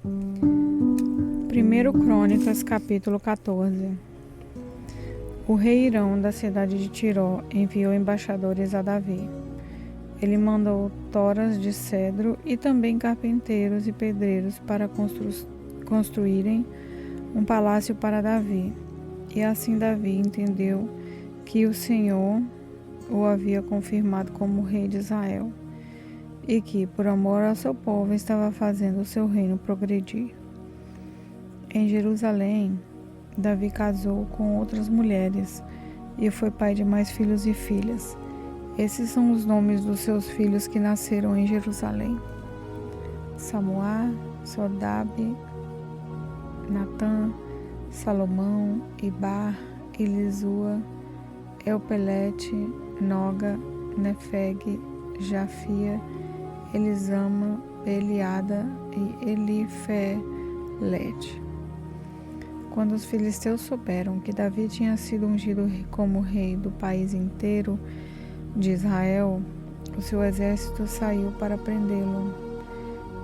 1 Crônicas, capítulo 14. O rei Hirão, da cidade de Tiró, enviou embaixadores a Davi. Ele mandou toras de cedro e também carpinteiros e pedreiros para construírem um palácio para Davi. E assim Davi entendeu que o Senhor o havia confirmado como rei de Israel e que, por amor ao seu povo, estava fazendo o seu reino progredir. Em Jerusalém, Davi casou com outras mulheres e foi pai de mais filhos e filhas. Esses são os nomes dos seus filhos que nasceram em Jerusalém: Samuá, Sodabe, Natã, Salomão, Ibar, Elisua, Elpelete, Noga, Nefeg, Jafia, Elisama, Eliada e Elifelete. Quando os filisteus souberam que Davi tinha sido ungido como rei do país inteiro de Israel, o seu exército saiu para prendê-lo.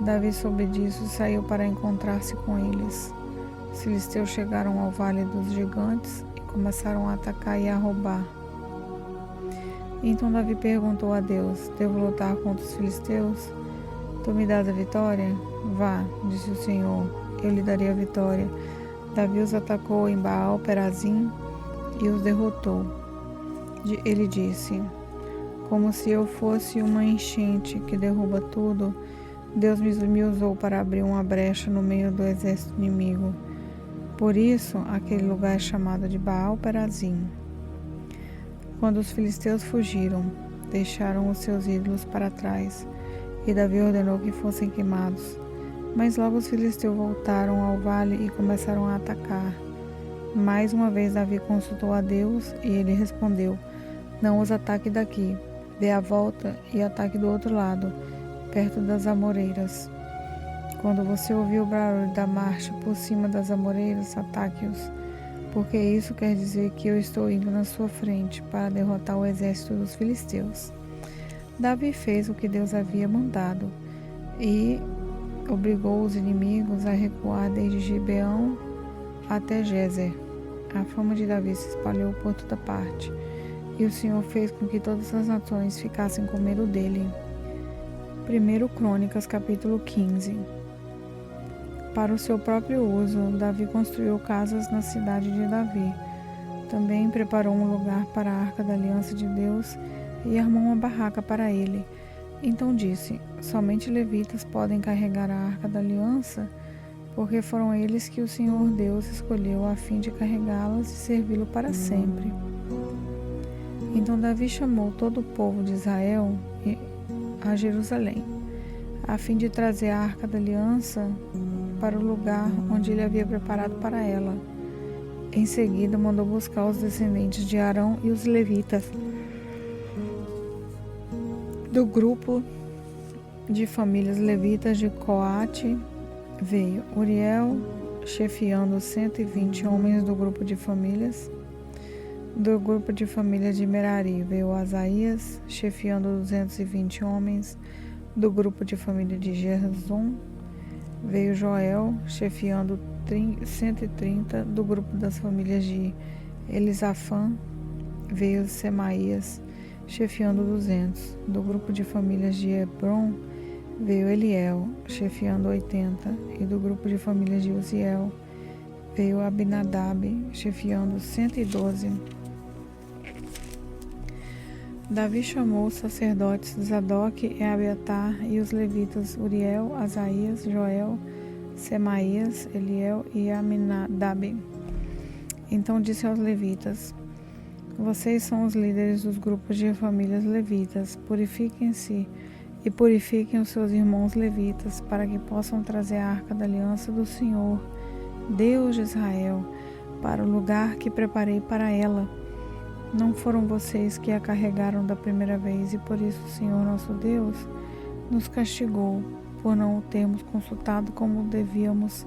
Davi soube disso e saiu para encontrar-se com eles. Os filisteus chegaram ao Vale dos Gigantes e começaram a atacar e a roubar. Então Davi perguntou a Deus: devo lutar contra os filisteus? Tu me dás a vitória? Vá, disse o Senhor, eu lhe darei a vitória. Davi os atacou em Baal-Perazim e os derrotou. Ele disse: como se eu fosse uma enchente que derruba tudo, Deus me usou para abrir uma brecha no meio do exército inimigo. Por isso, aquele lugar é chamado de Baal-Perazim. Quando os filisteus fugiram, deixaram os seus ídolos para trás, e Davi ordenou que fossem queimados. Mas logo os filisteus voltaram ao vale e começaram a atacar. Mais uma vez Davi consultou a Deus e ele respondeu: não os ataque daqui, dê a volta e ataque do outro lado, perto das amoreiras. Quando você ouvir o barulho da marcha por cima das amoreiras, ataque-os, porque isso quer dizer que eu estou indo na sua frente para derrotar o exército dos filisteus. Davi fez o que Deus havia mandado e obrigou os inimigos a recuar desde Gibeão até Gezer. A fama de Davi se espalhou por toda parte, e o Senhor fez com que todas as nações ficassem com medo dele. 1 Crônicas, capítulo 15. Para o seu próprio uso, Davi construiu casas na cidade de Davi. Também preparou um lugar para a Arca da Aliança de Deus e armou uma barraca para ele. Então disse: somente levitas podem carregar a Arca da Aliança, porque foram eles que o Senhor Deus escolheu a fim de carregá-las e servi-lo para sempre. Então Davi chamou todo o povo de Israel a Jerusalém, a fim de trazer a Arca da Aliança para o lugar onde ele havia preparado para ela. Em seguida, mandou buscar os descendentes de Arão e os levitas. Do grupo de famílias levitas de Coate veio Uriel, chefiando 120 homens do grupo de famílias. Do grupo de famílias de Merari veio Asaías, chefiando 220 homens. Do grupo de família de Gerzon veio Joel, chefiando 130. Do grupo das famílias de Elisafã veio Semaías, chefiando 200. Do grupo de famílias de Hebron veio Eliel, chefiando 80. E do grupo de famílias de Uziel veio Abinadab, chefiando 112. Davi chamou os sacerdotes Zadok e Abiatar e os levitas Uriel, Asaías, Joel, Semaías, Eliel e Aminadab. Então disse aos levitas: vocês são os líderes dos grupos de famílias levitas. Purifiquem-se e purifiquem os seus irmãos levitas, para que possam trazer a Arca da Aliança do Senhor, Deus de Israel, para o lugar que preparei para ela. Não foram vocês que a carregaram da primeira vez, e por isso o Senhor nosso Deus nos castigou, por não o termos consultado como devíamos.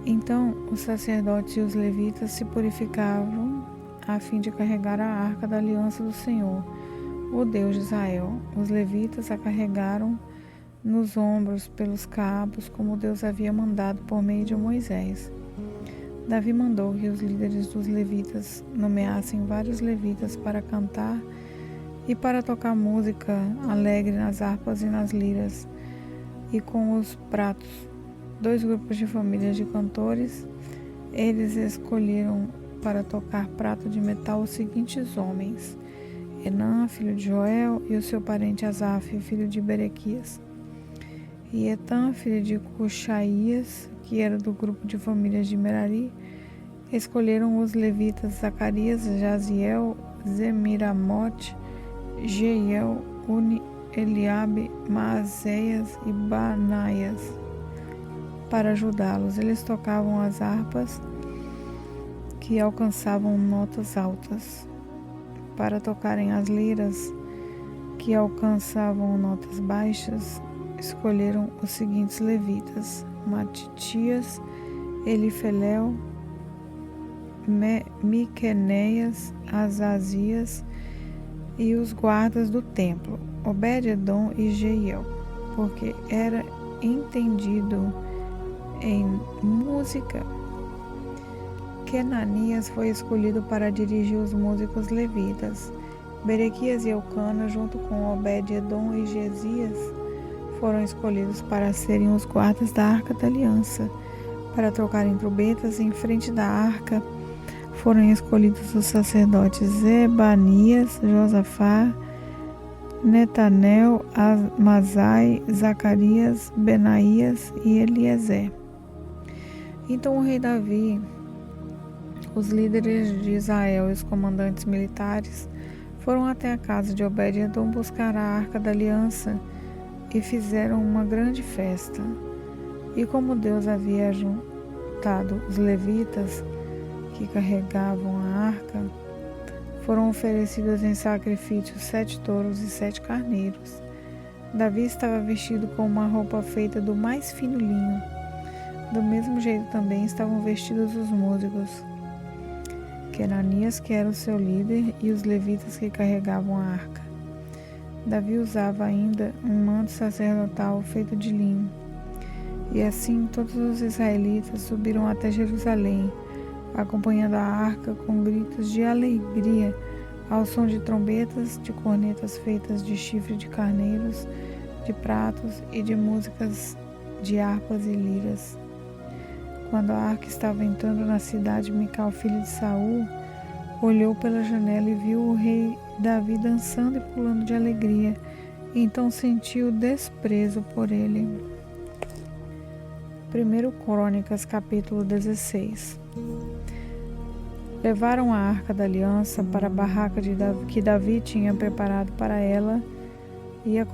Então os sacerdotes e os levitas se purificavam a fim de carregar a Arca da Aliança do Senhor, o Deus de Israel. Os levitas a carregaram nos ombros pelos cabos, como Deus havia mandado por meio de Moisés. Davi mandou que os líderes dos levitas nomeassem vários levitas para cantar e para tocar música alegre nas harpas e nas liras, e com os pratos. 2 grupos de famílias de cantores. Eles escolheram para tocar prato de metal os seguintes homens: Enã, filho de Joel, e o seu parente Asaf, filho de Berequias. E Etã, filho de Cuxaías, que era do grupo de famílias de Merari. Escolheram os levitas Zacarias, Jaziel, Zemiramote, Jeiel, Uni, Eliabe, Maazéias e Banaias para ajudá-los. Eles tocavam as harpas que alcançavam notas altas. Para tocarem as liras que alcançavam notas baixas, escolheram os seguintes levitas: Matitias, Elifelel, Miqueneias, Azazias e os guardas do templo, Obed-edom e Jeiel, porque era entendido em música. Kenanias foi escolhido para dirigir os músicos levitas. Berequias e Eucana, junto com Obed-edom e Gesias, foram escolhidos para serem os guardas da Arca da Aliança. Para tocarem trombetas em frente da arca, foram escolhidos os sacerdotes Zebanias, Josafá, Netanel, Amazai, Zacarias, Benaías e Eliezer. Então o rei Davi, os líderes de Israel e os comandantes militares foram até a casa de Obed-edom buscar a Arca da Aliança e fizeram uma grande festa. E como Deus havia juntado os levitas que carregavam a arca, foram oferecidos em sacrifício 7 touros e 7 carneiros. Davi estava vestido com uma roupa feita do mais fino linho. Do mesmo jeito também estavam vestidos os músicos. Kenanias, que era o seu líder, e os levitas que carregavam a arca. Davi usava ainda um manto sacerdotal feito de linho. E assim todos os israelitas subiram até Jerusalém, acompanhando a arca com gritos de alegria, ao som de trombetas, de cornetas feitas de chifre de carneiros, de pratos e de músicas de harpas e liras. Quando a arca estava entrando na cidade, Mical, filho de Saul, olhou pela janela e viu o rei Davi dançando e pulando de alegria, e então sentiu desprezo por ele. 1 Crônicas, capítulo 16. Levaram a Arca da Aliança para a barraca que Davi tinha preparado para ela e a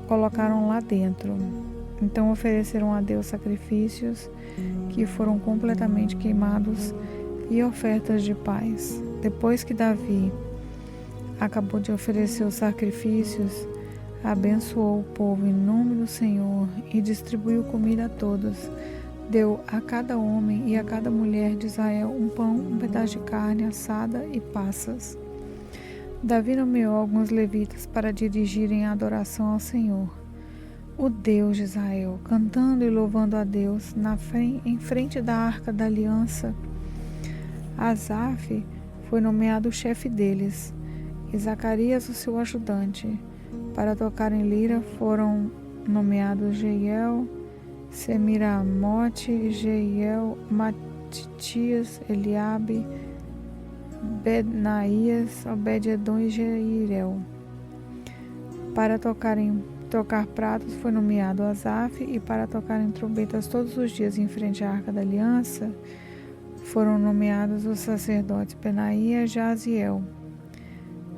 colocaram lá dentro. Então ofereceram a Deus sacrifícios que foram completamente queimados e ofertas de paz. Depois que Davi acabou de oferecer os sacrifícios, abençoou o povo em nome do Senhor e distribuiu comida a todos. Deu a cada homem e a cada mulher de Israel um pão, um pedaço de carne assada e passas. Davi nomeou alguns levitas para dirigirem a adoração ao Senhor, o Deus de Israel, cantando e louvando a Deus em frente da Arca da Aliança. Asaf foi nomeado o chefe deles, e Zacarias o seu ajudante. Para tocar em lira foram nomeados Jeiel, Semiramote, Jeiel, Matitias, Eliabe, Benaías, Obed-edom e Jeirel. Para tocar pratos foi nomeado Asaf, e para tocarem trombetas todos os dias em frente à Arca da Aliança foram nomeados os sacerdotes Benaías e Jaziel.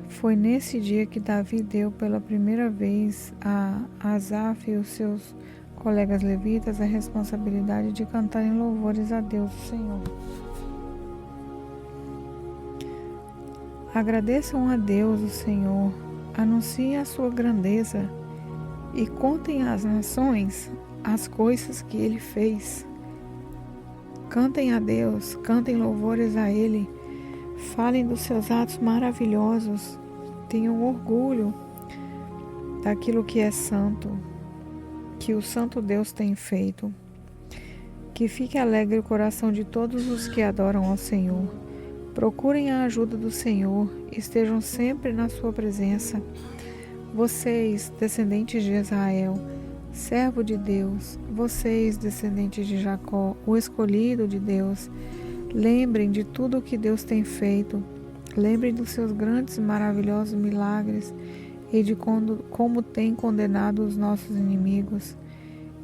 Foi nesse dia que Davi deu pela primeira vez a Asaf e os seus colegas levitas a responsabilidade de cantarem louvores a Deus, o Senhor. Agradeçam a Deus, o Senhor, anunciem a sua grandeza e contem às nações as coisas que Ele fez. Cantem a Deus, cantem louvores a Ele, falem dos seus atos maravilhosos, tenham orgulho daquilo que é santo. que o Santo Deus tem feito. Que fique alegre o coração de todos os que adoram ao Senhor. Procurem a ajuda do Senhor, estejam sempre na sua presença. Vocês, descendentes de Israel, servo de Deus, vocês, descendentes de Jacó, o escolhido de Deus, lembrem de tudo o que Deus tem feito. Lembrem dos seus grandes e maravilhosos milagres e de como tem condenado os nossos inimigos.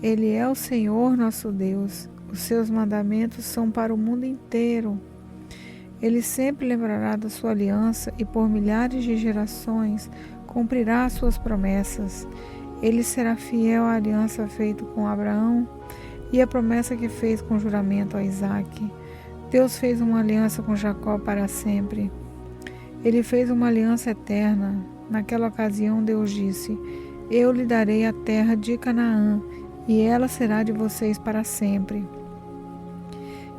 Ele é o Senhor nosso Deus. Os seus mandamentos são para o mundo inteiro. Ele sempre lembrará da sua aliança e por milhares de gerações cumprirá as suas promessas. Ele será fiel à aliança feita com Abraão e à promessa que fez com juramento a Isaque. Deus fez uma aliança com Jacó para sempre. Ele fez uma aliança eterna. Naquela ocasião, Deus disse: Eu lhe darei a terra de Canaã, e ela será de vocês para sempre.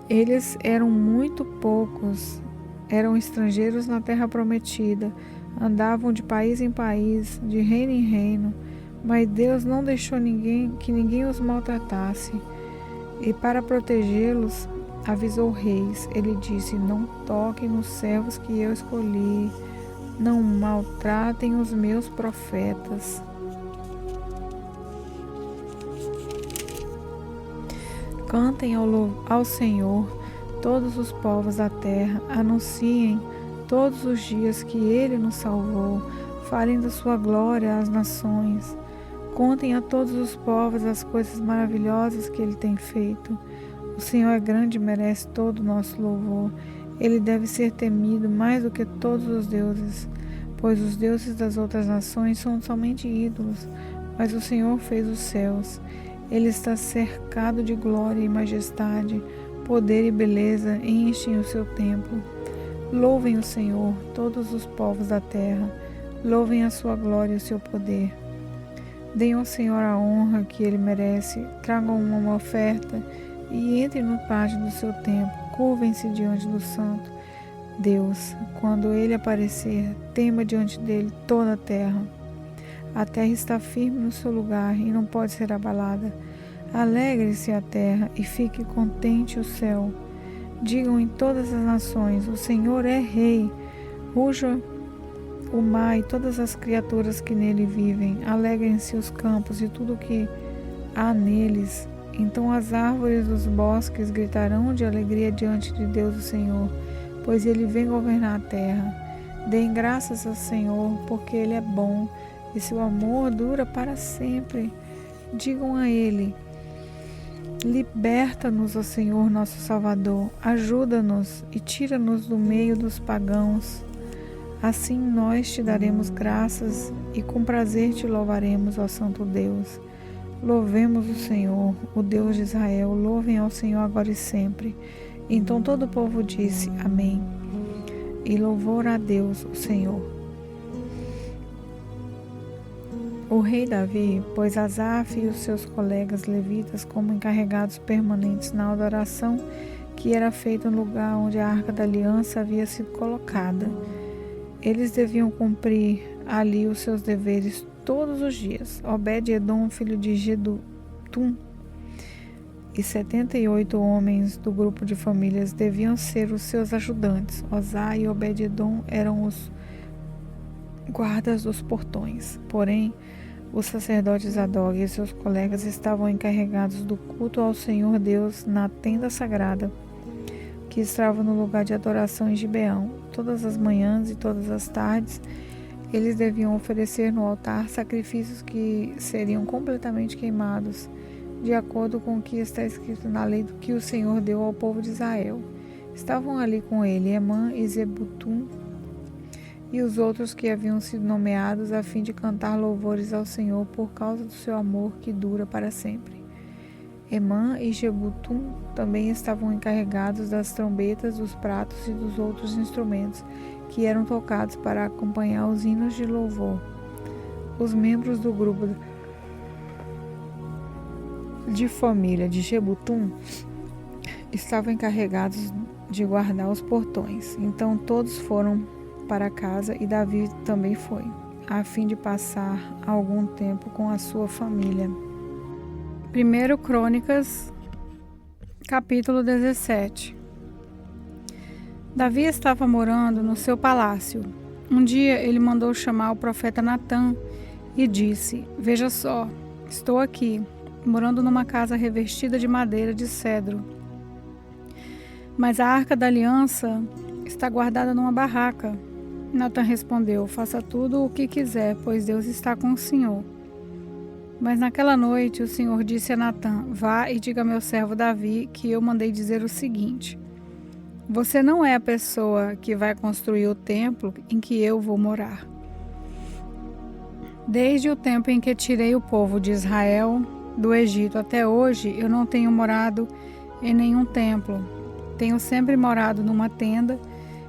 Eles eram muito poucos, eram estrangeiros na terra prometida, andavam de país em país, de reino em reino, mas Deus não deixou que ninguém os maltratasse. E para protegê-los, avisou reis. Ele disse: Não toquem nos servos que eu escolhi, não maltratem os meus profetas. Cantem ao Senhor todos os povos da terra, anunciem todos os dias que Ele nos salvou, falem da sua glória às nações, contem a todos os povos as coisas maravilhosas que Ele tem feito. O Senhor é grande e merece todo o nosso louvor. Ele deve ser temido mais do que todos os deuses, pois os deuses das outras nações são somente ídolos, mas o Senhor fez os céus. Ele está cercado de glória e majestade, poder e beleza enchem o seu templo. Louvem o Senhor, todos os povos da terra, louvem a sua glória e o seu poder. Deem ao Senhor a honra que Ele merece, tragam uma oferta e entrem no pátio do seu templo, curvem-se diante do Santo Deus. Quando Ele aparecer, tema diante dele toda a terra. A terra está firme no seu lugar e não pode ser abalada. Alegre-se a terra e fique contente o céu. Digam em todas as nações: o Senhor é Rei. Ruja o mar e todas as criaturas que nele vivem. Alegrem-se os campos e tudo o que há neles. Então as árvores dos bosques gritarão de alegria diante de Deus o Senhor, pois Ele vem governar a terra. Deem graças ao Senhor, porque Ele é bom e seu amor dura para sempre. Digam a Ele: liberta-nos, ó Senhor nosso Salvador, ajuda-nos e tira-nos do meio dos pagãos. Assim nós te daremos graças e com prazer te louvaremos, ó Santo Deus. Louvemos o Senhor, o Deus de Israel, louvem ao Senhor agora e sempre. Então todo o povo disse: Amém. E louvor a Deus, o Senhor. O rei Davi pôs Asaf e os seus colegas levitas como encarregados permanentes na adoração que era feita no lugar onde a Arca da Aliança havia sido colocada. Eles deviam cumprir ali os seus deveres todos os dias. Obed-edom, filho de Jedutum, e 78 homens do grupo de famílias deviam ser os seus ajudantes. Osá e Obed-edom eram os guardas dos portões. Porém, os sacerdotes Zadok e seus colegas estavam encarregados do culto ao Senhor Deus na tenda sagrada, que estava no lugar de adoração em Gibeão. Todas as manhãs e todas as tardes, eles deviam oferecer no altar sacrifícios que seriam completamente queimados, de acordo com o que está escrito na lei que o Senhor deu ao povo de Israel. Estavam ali com ele Emã e Zebutum e os outros que haviam sido nomeados a fim de cantar louvores ao Senhor por causa do seu amor que dura para sempre. Emã e Jebutum também estavam encarregados das trombetas, dos pratos e dos outros instrumentos que eram tocados para acompanhar os hinos de louvor. Os membros do grupo de família de Jebutum estavam encarregados de guardar os portões. Então todos foram para casa e Davi também foi, a fim de passar algum tempo com a sua família. 1 Crônicas, capítulo 17. Davi estava morando no seu palácio. Um dia ele mandou chamar o profeta Natã e disse: "Veja só, estou aqui, morando numa casa revestida de madeira de cedro. Mas a arca da aliança está guardada numa barraca." Natã respondeu: "Faça tudo o que quiser, pois Deus está com o Senhor." Mas naquela noite o Senhor disse a Natã: "Vá e diga a meu servo Davi que eu mandei dizer o seguinte: você não é a pessoa que vai construir o templo em que eu vou morar. Desde o tempo em que tirei o povo de Israel do Egito até hoje, eu não tenho morado em nenhum templo. Tenho sempre morado numa tenda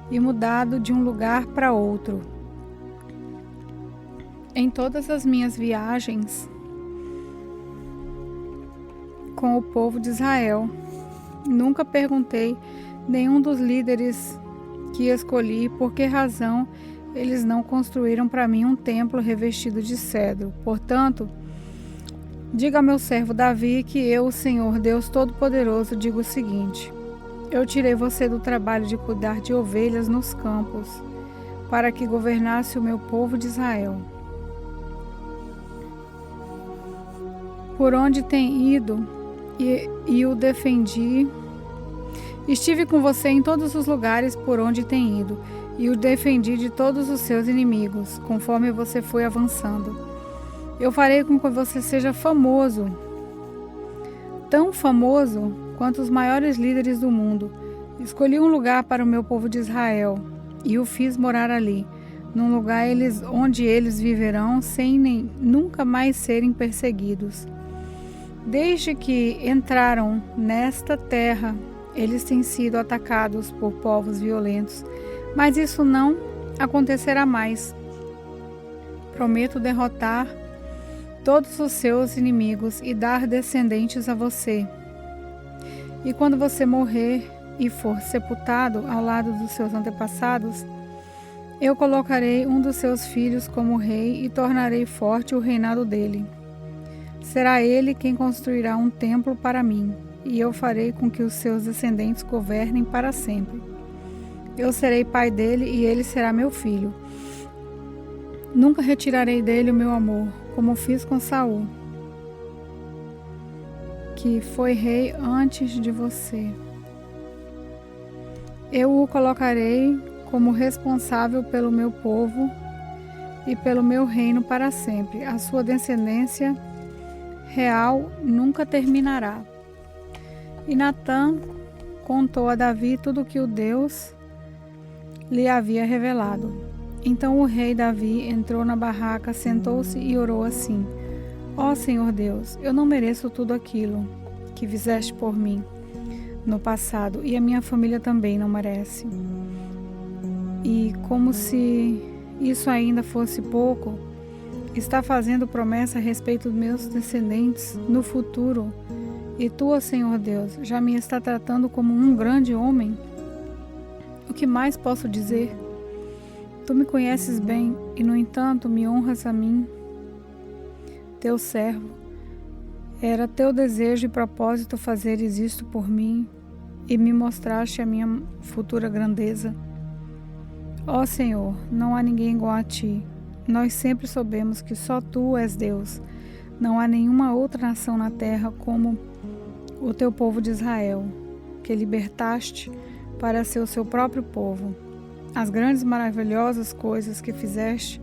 e mudado de um lugar para outro. Em todas as minhas viagens com o povo de Israel, nunca perguntei nenhum dos líderes que escolhi por que razão eles não construíram para mim um templo revestido de cedro. Portanto, diga ao meu servo Davi que eu, o Senhor Deus Todo-Poderoso, digo o seguinte: eu tirei você do trabalho de cuidar de ovelhas nos campos, para que governasse o meu povo de Israel. Por onde tem ido e o defendi. Estive com você em todos os lugares por onde tem ido, e o defendi de todos os seus inimigos, conforme você foi avançando. Eu farei com que você seja famoso, tão famoso quanto os maiores líderes do mundo. Escolhi um lugar para o meu povo de Israel, e o fiz morar ali, num lugar onde eles viverão sem nunca mais serem perseguidos. Desde que entraram nesta terra, eles têm sido atacados por povos violentos, mas isso não acontecerá mais. Prometo derrotar todos os seus inimigos e dar descendentes a você. E quando você morrer e for sepultado ao lado dos seus antepassados, eu colocarei um dos seus filhos como rei e tornarei forte o reinado dele. Será ele quem construirá um templo para mim, e eu farei com que os seus descendentes governem para sempre. Eu serei pai dele e ele será meu filho. Nunca retirarei dele o meu amor, como fiz com Saul, que foi rei antes de você. Eu o colocarei como responsável pelo meu povo e pelo meu reino para sempre. A sua descendência real nunca terminará." E Natã contou a Davi tudo o que o Deus lhe havia revelado. Então o rei Davi entrou na barraca, sentou-se e orou assim: "Ó Senhor Deus, eu não mereço tudo aquilo que fizeste por mim no passado, e a minha família também não merece. E como se isso ainda fosse pouco, está fazendo promessa a respeito dos meus descendentes no futuro. E tu, ó Senhor Deus, já me está tratando como um grande homem? O que mais posso dizer? Tu me conheces bem e, no entanto, me honras a mim, teu servo. Era teu desejo e propósito fazeres isto por mim e me mostraste a minha futura grandeza. Ó Senhor, não há ninguém igual a ti. Nós sempre soubemos que só tu és Deus. Não há nenhuma outra nação na terra como o teu povo de Israel, que libertaste para ser o seu próprio povo. As grandes e maravilhosas coisas que fizeste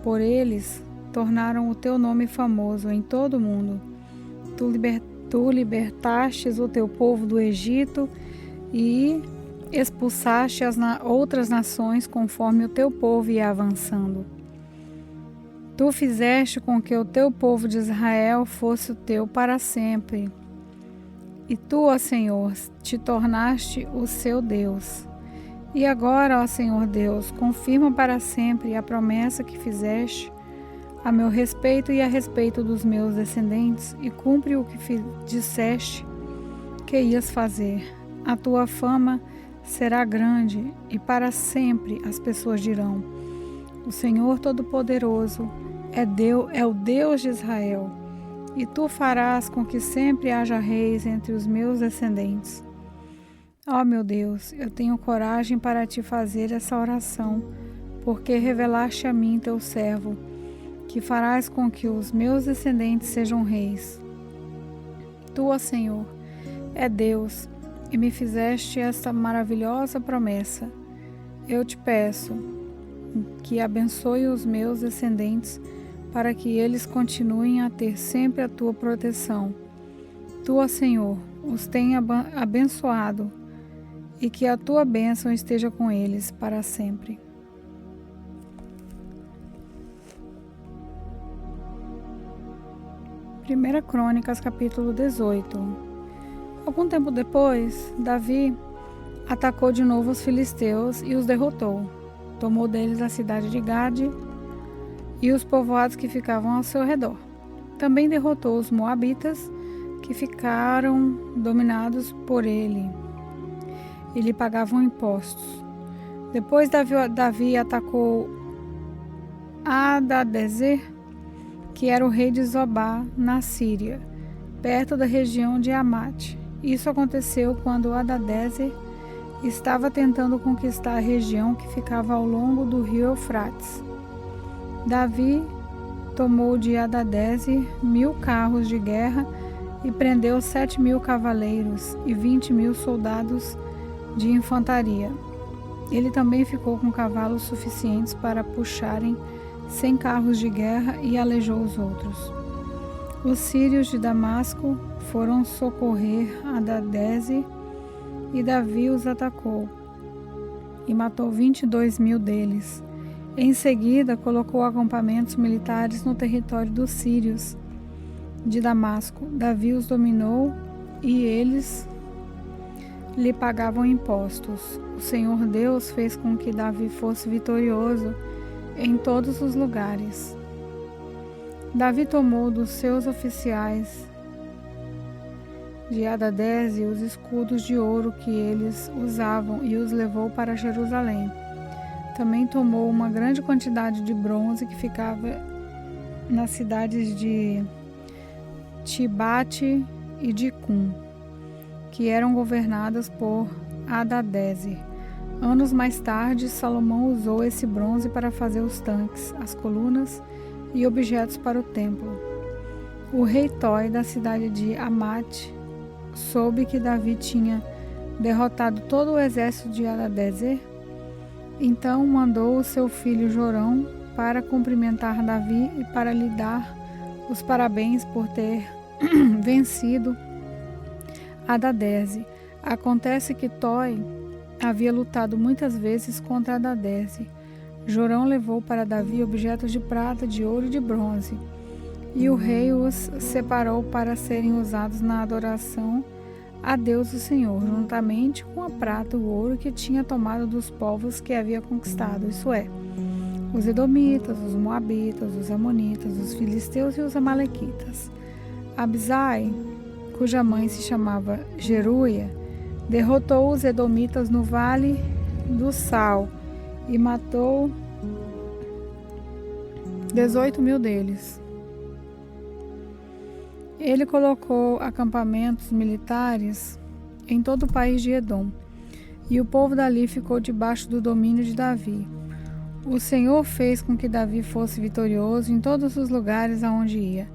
por eles tornaram o teu nome famoso em todo o mundo. Tu libertastes o teu povo do Egito e expulsaste as outras nações conforme o teu povo ia avançando. Tu fizeste com que o teu povo de Israel fosse o teu para sempre. E tu, ó Senhor, te tornaste o seu Deus. E agora, ó Senhor Deus, confirma para sempre a promessa que fizeste a meu respeito e a respeito dos meus descendentes, e cumpre o que disseste que ias fazer. A tua fama será grande, e para sempre as pessoas dirão: o Senhor Todo-Poderoso é o Deus de Israel. e tu farás com que sempre haja reis entre os meus descendentes. Ó meu Deus, eu tenho coragem para te fazer essa oração, porque revelaste a mim, teu servo, que farás com que os meus descendentes sejam reis. Tu, ó Senhor, é Deus, e me fizeste esta maravilhosa promessa. Eu te peço que abençoe os meus descendentes, para que eles continuem a ter sempre a tua proteção. Tu, ó Senhor, os tenha abençoado, e que a tua bênção esteja com eles para sempre. Primeira Crônicas, capítulo 18. Algum tempo depois, Davi atacou de novo os filisteus e os derrotou. Tomou deles a cidade de Gade e os povoados que ficavam ao seu redor. Também derrotou os moabitas, que ficaram dominados por ele, e lhe pagavam impostos. Depois Davi atacou Hadadezer, que era o rei de Zobá, na Síria, perto da região de Amate. Isso aconteceu quando Hadadezer estava tentando conquistar a região que ficava ao longo do rio Eufrates. Davi tomou de Hadadezer 1.000 carros de guerra e prendeu 7.000 cavaleiros e 20.000 soldados de infantaria. Ele também ficou com cavalos suficientes para puxarem 100 carros de guerra e aleijou os outros. Os sírios de Damasco foram socorrer Hadadezer e Davi os atacou e matou 22.000 deles. Em seguida, colocou acampamentos militares no território dos sírios de Damasco. Davi os dominou e eles lhe pagavam impostos. O Senhor Deus fez com que Davi fosse vitorioso em todos os lugares. Davi tomou dos seus oficiais de Hadadezer os escudos de ouro que eles usavam e os levou para Jerusalém. Também tomou uma grande quantidade de bronze que ficava nas cidades de Tibate e de Cum, que eram governadas por Hadadezer. Anos mais tarde, Salomão usou esse bronze para fazer os tanques, as colunas e objetos para o templo. O rei Toi, da cidade de Amate, soube que Davi tinha derrotado todo o exército de Hadadezer. Então mandou o seu filho Jorão para cumprimentar Davi e para lhe dar os parabéns por ter vencido Hadadezer. Acontece que Toi havia lutado muitas vezes contra Hadadezer. Jorão levou para Davi objetos de prata, de ouro e de bronze, e o rei os separou para serem usados na adoração a Deus o Senhor, juntamente com a prata e o ouro que tinha tomado dos povos que havia conquistado, isso é, os edomitas, os moabitas, os amonitas, os filisteus e os amalequitas. Abisai, cuja mãe se chamava Jeruia, derrotou os edomitas no Vale do Sal e matou 18.000 deles. Ele colocou acampamentos militares em todo o país de Edom, e o povo dali ficou debaixo do domínio de Davi. O Senhor fez com que Davi fosse vitorioso em todos os lugares aonde ia.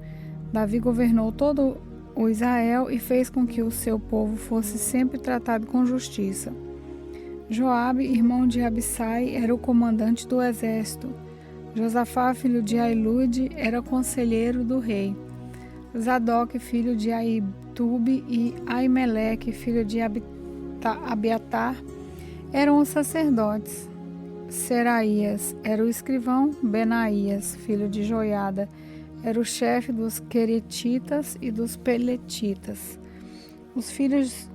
Davi governou todo o Israel e fez com que o seu povo fosse sempre tratado com justiça. Joabe, irmão de Abissai, era o comandante do exército. Josafá, filho de Ailude, era conselheiro do rei. Zadok, filho de Aitube, e Aimeleque, filho de Abiatar, eram os sacerdotes. Seraías era o escrivão. Benaías, filho de Joiada, era o chefe dos queretitas e dos peletitas. Os filhos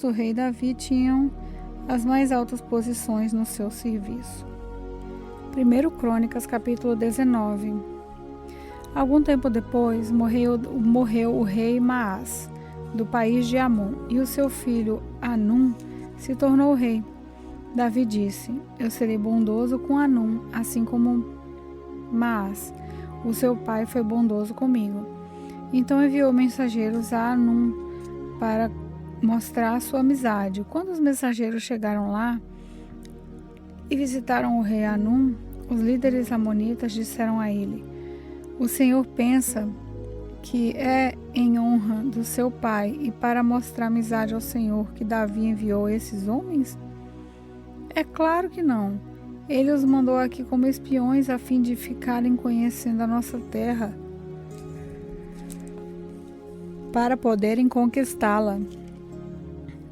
do rei Davi tinham as mais altas posições no seu serviço. 1 Crônicas, capítulo 19. Algum tempo depois, morreu o rei Maás, do país de Amon, e o seu filho Anum se tornou rei. Davi disse: Eu serei bondoso com Anum, assim como Maás. o seu pai foi bondoso comigo. Então enviou mensageiros a Anum para mostrar sua amizade. Quando os mensageiros chegaram lá e visitaram o rei Anum, os líderes amonitas disseram a ele: o Senhor pensa que é em honra do seu pai e para mostrar amizade ao Senhor que Davi enviou esses homens? É claro que não. Ele os mandou aqui como espiões a fim de ficarem conhecendo a nossa terra para poderem conquistá-la.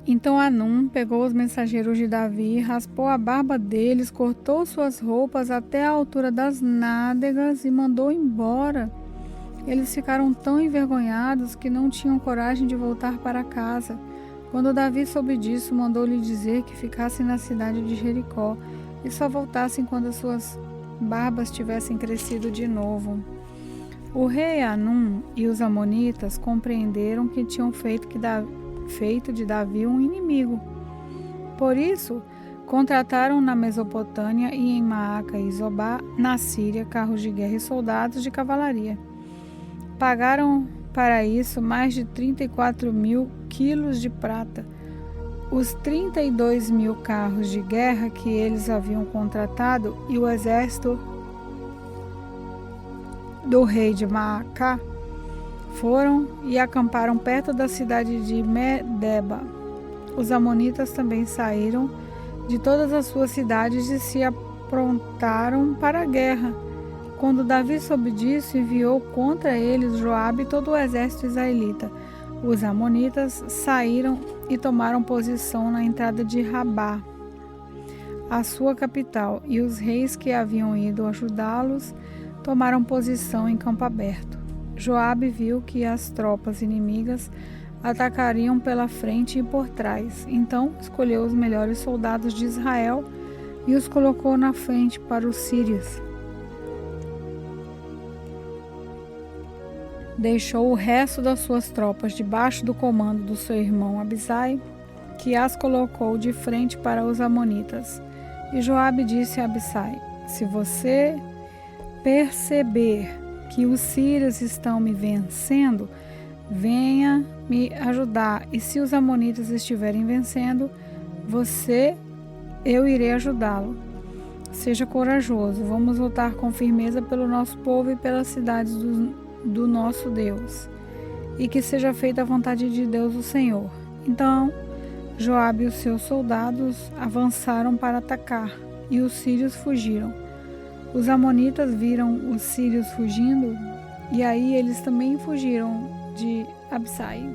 Então Anum pegou os mensageiros de Davi, raspou a barba deles, cortou suas roupas até a altura das nádegas e mandou embora. Eles ficaram tão envergonhados que não tinham coragem de voltar para casa. Quando Davi soube disso, mandou-lhe dizer que ficassem na cidade de Jericó e só voltassem quando as suas barbas tivessem crescido de novo. O rei Anum e os amonitas compreenderam que tinham feito de Davi um inimigo. Por isso, contrataram na Mesopotâmia e em Maaca e Zobá, na Síria, carros de guerra e soldados de cavalaria. Pagaram para isso mais de 34.000 quilos de prata. Os 32.000 carros de guerra que eles haviam contratado e o exército do rei de Maaca foram e acamparam perto da cidade de Medeba. Os amonitas também saíram de todas as suas cidades e se aprontaram para a guerra. Quando Davi soube disso, enviou contra eles Joabe e todo o exército israelita. Os amonitas saíram e tomaram posição na entrada de Rabá, a sua capital, e os reis que haviam ido ajudá-los tomaram posição em campo aberto. Joabe viu que as tropas inimigas atacariam pela frente e por trás. Então escolheu os melhores soldados de Israel e os colocou na frente para os sírios. Deixou o resto das suas tropas debaixo do comando do seu irmão Abisai, que as colocou de frente para os amonitas. E Joabe disse a Abisai: se você perceber que os sírios estão me vencendo, venha me ajudar. E se os amonitas estiverem vencendo, eu irei ajudá-lo. Seja corajoso, vamos lutar com firmeza pelo nosso povo e pelas cidades do nosso Deus, e que seja feita a vontade de Deus o Senhor. Então Joabe e os seus soldados avançaram para atacar, e os sírios fugiram. Os amonitas viram os sírios fugindo, e aí eles também fugiram de Abisai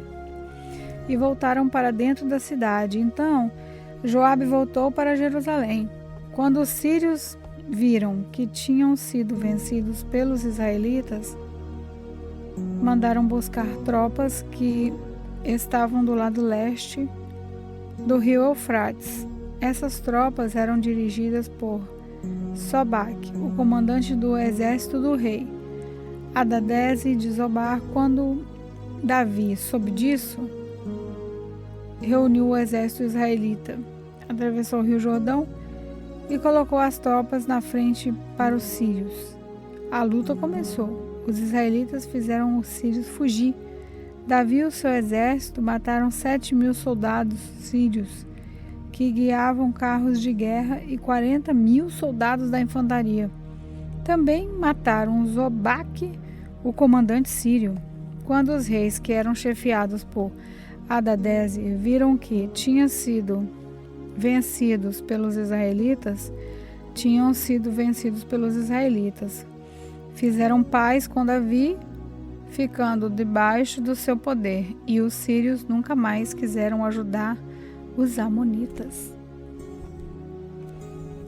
e voltaram para dentro da cidade. Então Joabe voltou para Jerusalém. Quando os sírios viram que tinham sido vencidos pelos israelitas, mandaram buscar tropas que estavam do lado leste do rio Eufrates. Essas tropas eram dirigidas por Sobaque, o comandante do exército do rei Hadadeze de Zobar. Quando Davi soube disso, reuniu o exército israelita, atravessou o rio Jordão e colocou as tropas na frente para os sírios. A luta começou. Os israelitas fizeram os sírios fugir. Davi e o seu exército mataram 7.000 soldados sírios que guiavam carros de guerra e 40.000 soldados da infantaria. Também mataram Zobaque, o comandante sírio. Quando os reis que eram chefiados por Hadadeze viram que tinham sido vencidos pelos israelitas, fizeram paz com Davi, ficando debaixo do seu poder, e os sírios nunca mais quiseram ajudar os amonitas.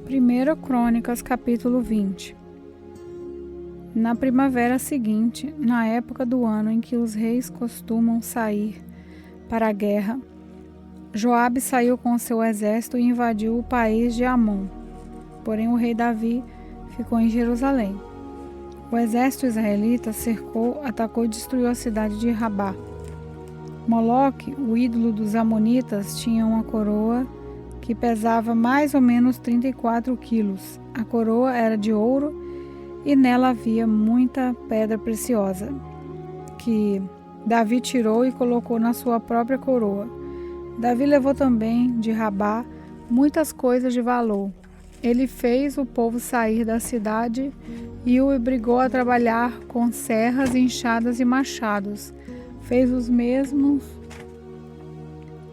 1 Crônicas, capítulo 20. Na primavera seguinte, na época do ano em que os reis costumam sair para a guerra, Joabe saiu com seu exército e invadiu o país de Amon. Porém, o rei Davi ficou em Jerusalém. O exército israelita cercou, atacou e destruiu a cidade de Rabá. Moloque, o ídolo dos amonitas, tinha uma coroa que pesava mais ou menos 34 quilos. A coroa era de ouro e nela havia muita pedra preciosa, que Davi tirou e colocou na sua própria coroa. Davi levou também de Rabá muitas coisas de valor. Ele fez o povo sair da cidade e o obrigou a trabalhar com serras, enxadas e machados. Fez os mesmos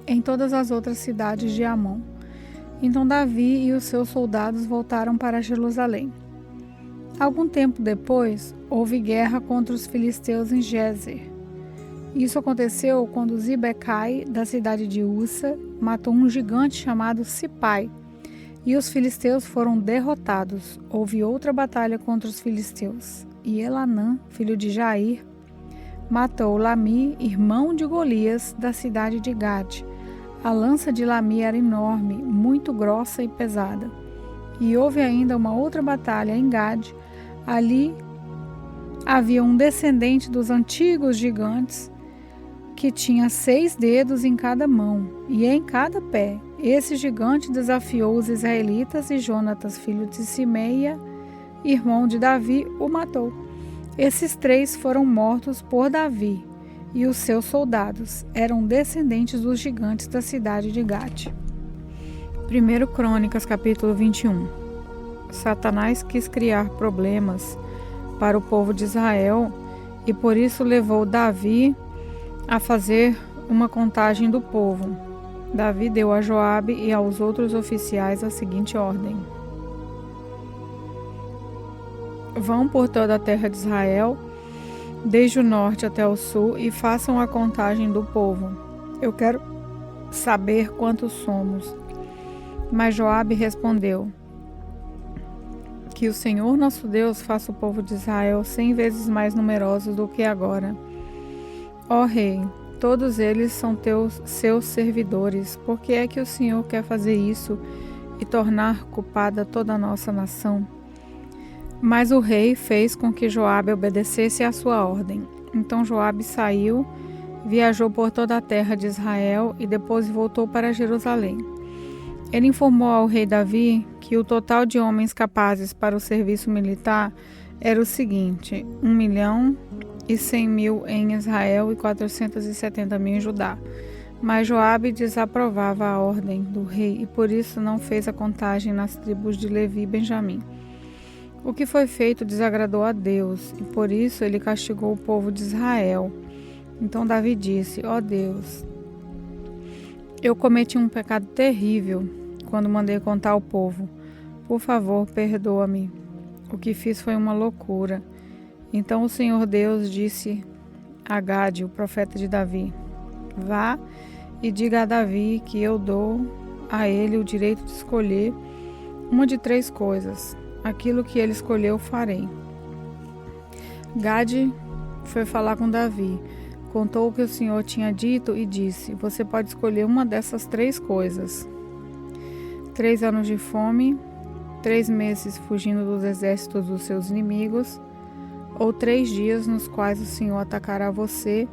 em todas as outras cidades de Amon. Então Davi e os seus soldados voltaram para Jerusalém. Algum tempo depois, houve guerra contra os filisteus em Gezer. Isso aconteceu quando Sibecai, da cidade de Ussa, matou um gigante chamado Sipai, e os filisteus foram derrotados. Houve outra batalha contra os filisteus, e Elanã, filho de Jair, matou Lami, irmão de Golias, da cidade de Gade. A lança de Lami era enorme, muito grossa e pesada. E houve ainda uma outra batalha em Gade. Ali havia um descendente dos antigos gigantes que tinha 6 dedos em cada mão e em cada pé. Esse gigante desafiou os israelitas e Jonatas, filho de Simeia, irmão de Davi, o matou. Esses 3 foram mortos por Davi, e os seus soldados eram descendentes dos gigantes da cidade de Gate. 1 Crônicas, capítulo 21. Satanás quis criar problemas para o povo de Israel e por isso levou Davi a fazer uma contagem do povo. Davi deu a Joabe e aos outros oficiais a seguinte ordem: vão por toda a terra de Israel, desde o norte até o sul, e façam a contagem do povo. Eu quero saber quantos somos. Mas Joabe respondeu: que o Senhor nosso Deus faça o povo de Israel 100 vezes mais numerosos do que agora. Ó rei, todos eles são seus servidores. Por que é que o Senhor quer fazer isso e tornar culpada toda a nossa nação? Mas o rei fez com que Joabe obedecesse à sua ordem. Então Joabe saiu, viajou por toda a terra de Israel e depois voltou para Jerusalém. Ele informou ao rei Davi que o total de homens capazes para o serviço militar era o seguinte: 1.100.000 em Israel e 470.000 em Judá. Mas Joabe desaprovava a ordem do rei e por isso não fez a contagem nas tribos de Levi e Benjamim. O que foi feito desagradou a Deus e por isso ele castigou o povo de Israel. Então Davi disse: ó Deus, eu cometi um pecado terrível quando mandei contar o povo. Por favor, perdoa-me. O que fiz foi uma loucura. Então o Senhor Deus disse a Gade, o profeta de Davi: vá e diga a Davi que eu dou a ele o direito de escolher uma de 3 coisas. Aquilo que ele escolheu farei. Gade foi falar com Davi, contou o que o Senhor tinha dito e disse: você pode escolher uma dessas 3 coisas: 3 anos de fome, 3 meses fugindo dos exércitos dos seus inimigos, ou 3 dias nos quais o Senhor atacará você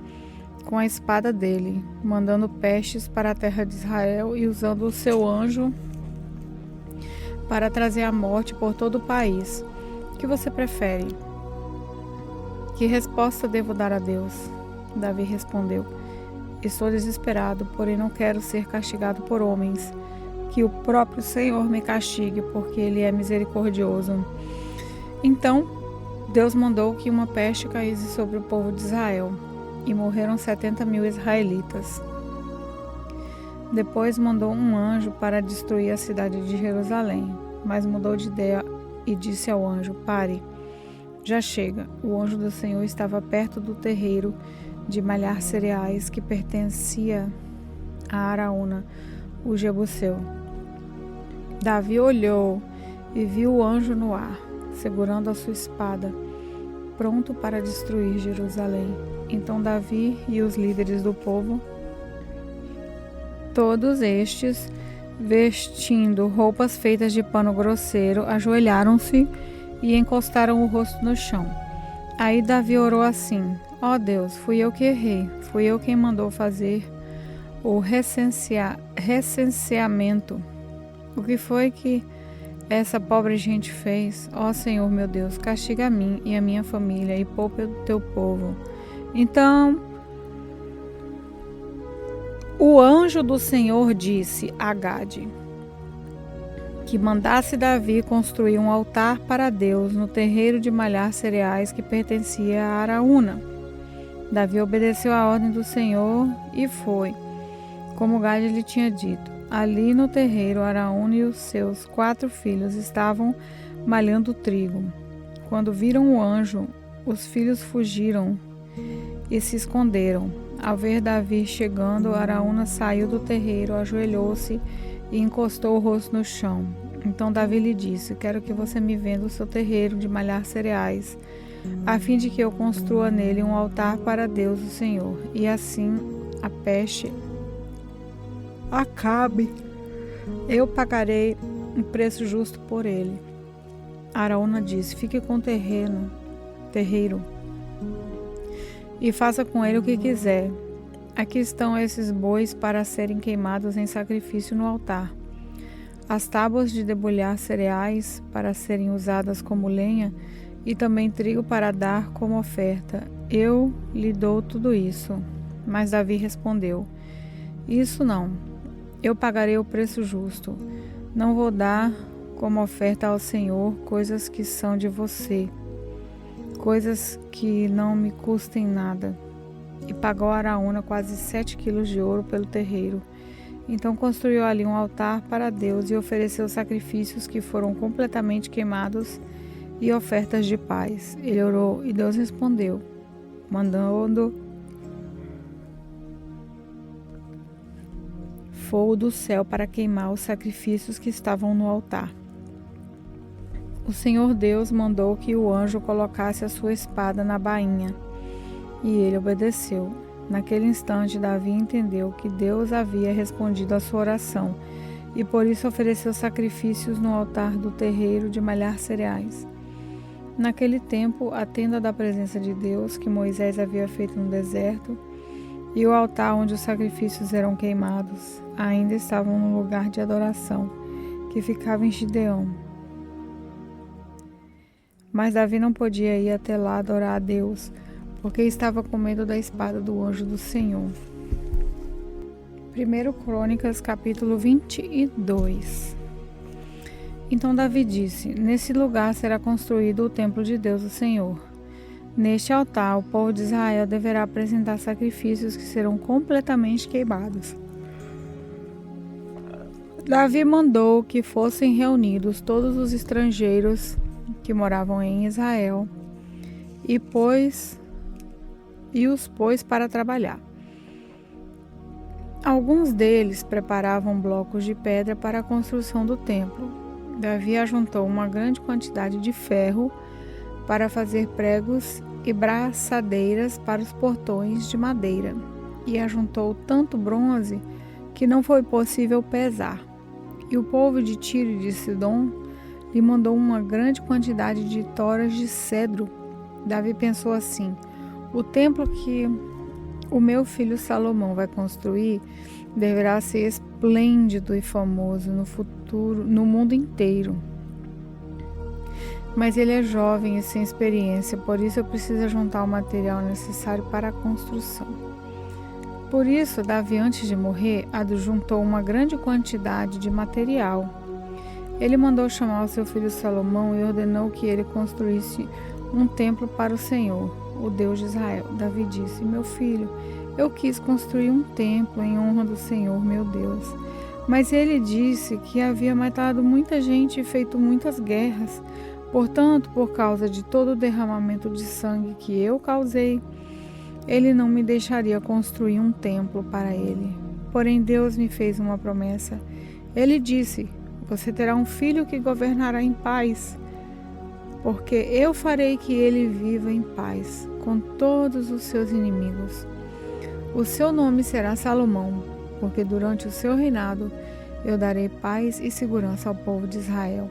com a espada dele, mandando pestes para a terra de Israel e usando o seu anjo para trazer a morte por todo o país. O que você prefere? Que resposta devo dar a Deus? Davi respondeu: estou desesperado, porém não quero ser castigado por homens. Que o próprio Senhor me castigue, porque Ele é misericordioso. Então Deus mandou que uma peste caísse sobre o povo de Israel, e morreram 70.000 israelitas. Depois mandou um anjo para destruir a cidade de Jerusalém, mas mudou de ideia e disse ao anjo: pare, já chega. O anjo do Senhor estava perto do terreiro de malhar cereais que pertencia a Araúna, o Jebuseu. Davi olhou e viu o anjo no ar, segurando a sua espada, pronto para destruir Jerusalém. Então Davi e os líderes do povo, todos estes vestindo roupas feitas de pano grosseiro, ajoelharam-se e encostaram o rosto no chão. Aí Davi orou assim: ó Deus, fui eu que errei, fui eu quem mandou fazer o recenseamento. O que foi que essa pobre gente fez. Ó Senhor meu Deus, castiga a mim e a minha família e poupa o teu povo. Então o anjo do Senhor disse a Gade que mandasse Davi construir um altar para Deus no terreiro de malhar cereais que pertencia a Araúna. Davi obedeceu à ordem do Senhor e foi, como Gade lhe tinha dito. Ali no terreiro, Araúna e os seus 4 filhos estavam malhando trigo. Quando viram o anjo, os filhos fugiram e se esconderam. Ao ver Davi chegando, Araúna saiu do terreiro, ajoelhou-se e encostou o rosto no chão. Então Davi lhe disse: quero que você me venda o seu terreiro de malhar cereais, a fim de que eu construa nele um altar para Deus o Senhor, e assim a peste acabe. Eu pagarei um preço justo por ele. Araúna disse: fique com o terreiro, e faça com ele o que quiser. Aqui estão esses bois para serem queimados em sacrifício no altar. As tábuas de debulhar cereais para serem usadas como lenha e também trigo para dar como oferta. Eu lhe dou tudo isso. Mas Davi respondeu: isso não. Eu pagarei o preço justo. Não vou dar como oferta ao Senhor coisas que são de você, coisas que não me custem nada. E pagou a Araúna quase 7 quilos de ouro pelo terreiro. Então construiu ali um altar para Deus e ofereceu sacrifícios que foram completamente queimados e ofertas de paz. Ele orou e Deus respondeu, mandando fogo do céu para queimar os sacrifícios que estavam no altar. O Senhor Deus mandou que o anjo colocasse a sua espada na bainha, e ele obedeceu. Naquele instante, Davi entendeu que Deus havia respondido à sua oração, e por isso ofereceu sacrifícios no altar do terreiro de malhar cereais. Naquele tempo, a tenda da presença de Deus, que Moisés havia feito no deserto, e o altar onde os sacrifícios eram queimados, ainda estavam no lugar de adoração, que ficava em Gideão. Mas Davi não podia ir até lá adorar a Deus, porque estava com medo da espada do anjo do Senhor. 1 Crônicas, capítulo 22. Então Davi disse: nesse lugar será construído o templo de Deus o Senhor. Neste altar, o povo de Israel deverá apresentar sacrifícios que serão completamente queimados. Davi mandou que fossem reunidos todos os estrangeiros que moravam em Israel e os pôs para trabalhar. Alguns deles preparavam blocos de pedra para a construção do templo. Davi ajuntou uma grande quantidade de ferro para fazer pregos e braçadeiras para os portões de madeira, e ajuntou tanto bronze que não foi possível pesar. E o povo de Tiro e de Sidom lhe mandou uma grande quantidade de toras de cedro. Davi pensou assim: o templo que o meu filho Salomão vai construir deverá ser esplêndido e famoso no futuro, no mundo inteiro. Mas ele é jovem e sem experiência, por isso eu preciso juntar o material necessário para a construção. Por isso, Davi, antes de morrer, adjuntou uma grande quantidade de material. Ele mandou chamar o seu filho Salomão e ordenou que ele construísse um templo para o Senhor, o Deus de Israel. Davi disse: meu filho, eu quis construir um templo em honra do Senhor, meu Deus. Mas ele disse que havia matado muita gente e feito muitas guerras. Portanto, por causa de todo o derramamento de sangue que eu causei, ele não me deixaria construir um templo para ele. Porém, Deus me fez uma promessa. Ele disse: você terá um filho que governará em paz, porque eu farei que ele viva em paz com todos os seus inimigos. O seu nome será Salomão, porque durante o seu reinado eu darei paz e segurança ao povo de Israel.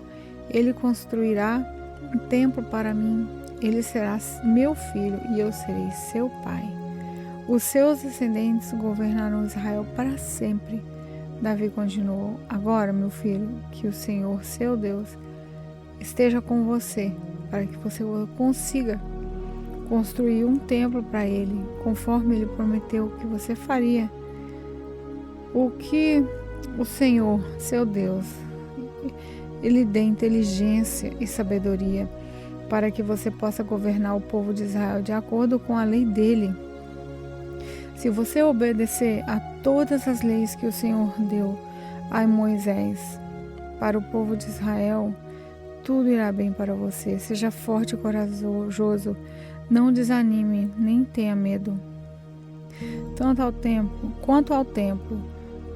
Ele construirá um templo para mim, ele será meu filho e eu serei seu pai. Os seus descendentes governarão Israel para sempre, Davi continuou: agora, meu filho, que o Senhor, seu Deus, esteja com você, para que você consiga construir um templo para Ele, conforme Ele prometeu que você faria. O que o Senhor, seu Deus, Ele dê inteligência e sabedoria para que você possa governar o povo de Israel de acordo com a lei dele. Se você obedecer a todas as leis que o Senhor deu a Moisés para o povo de Israel, tudo irá bem para você. Seja forte e corajoso, não desanime, nem tenha medo. Quanto ao templo,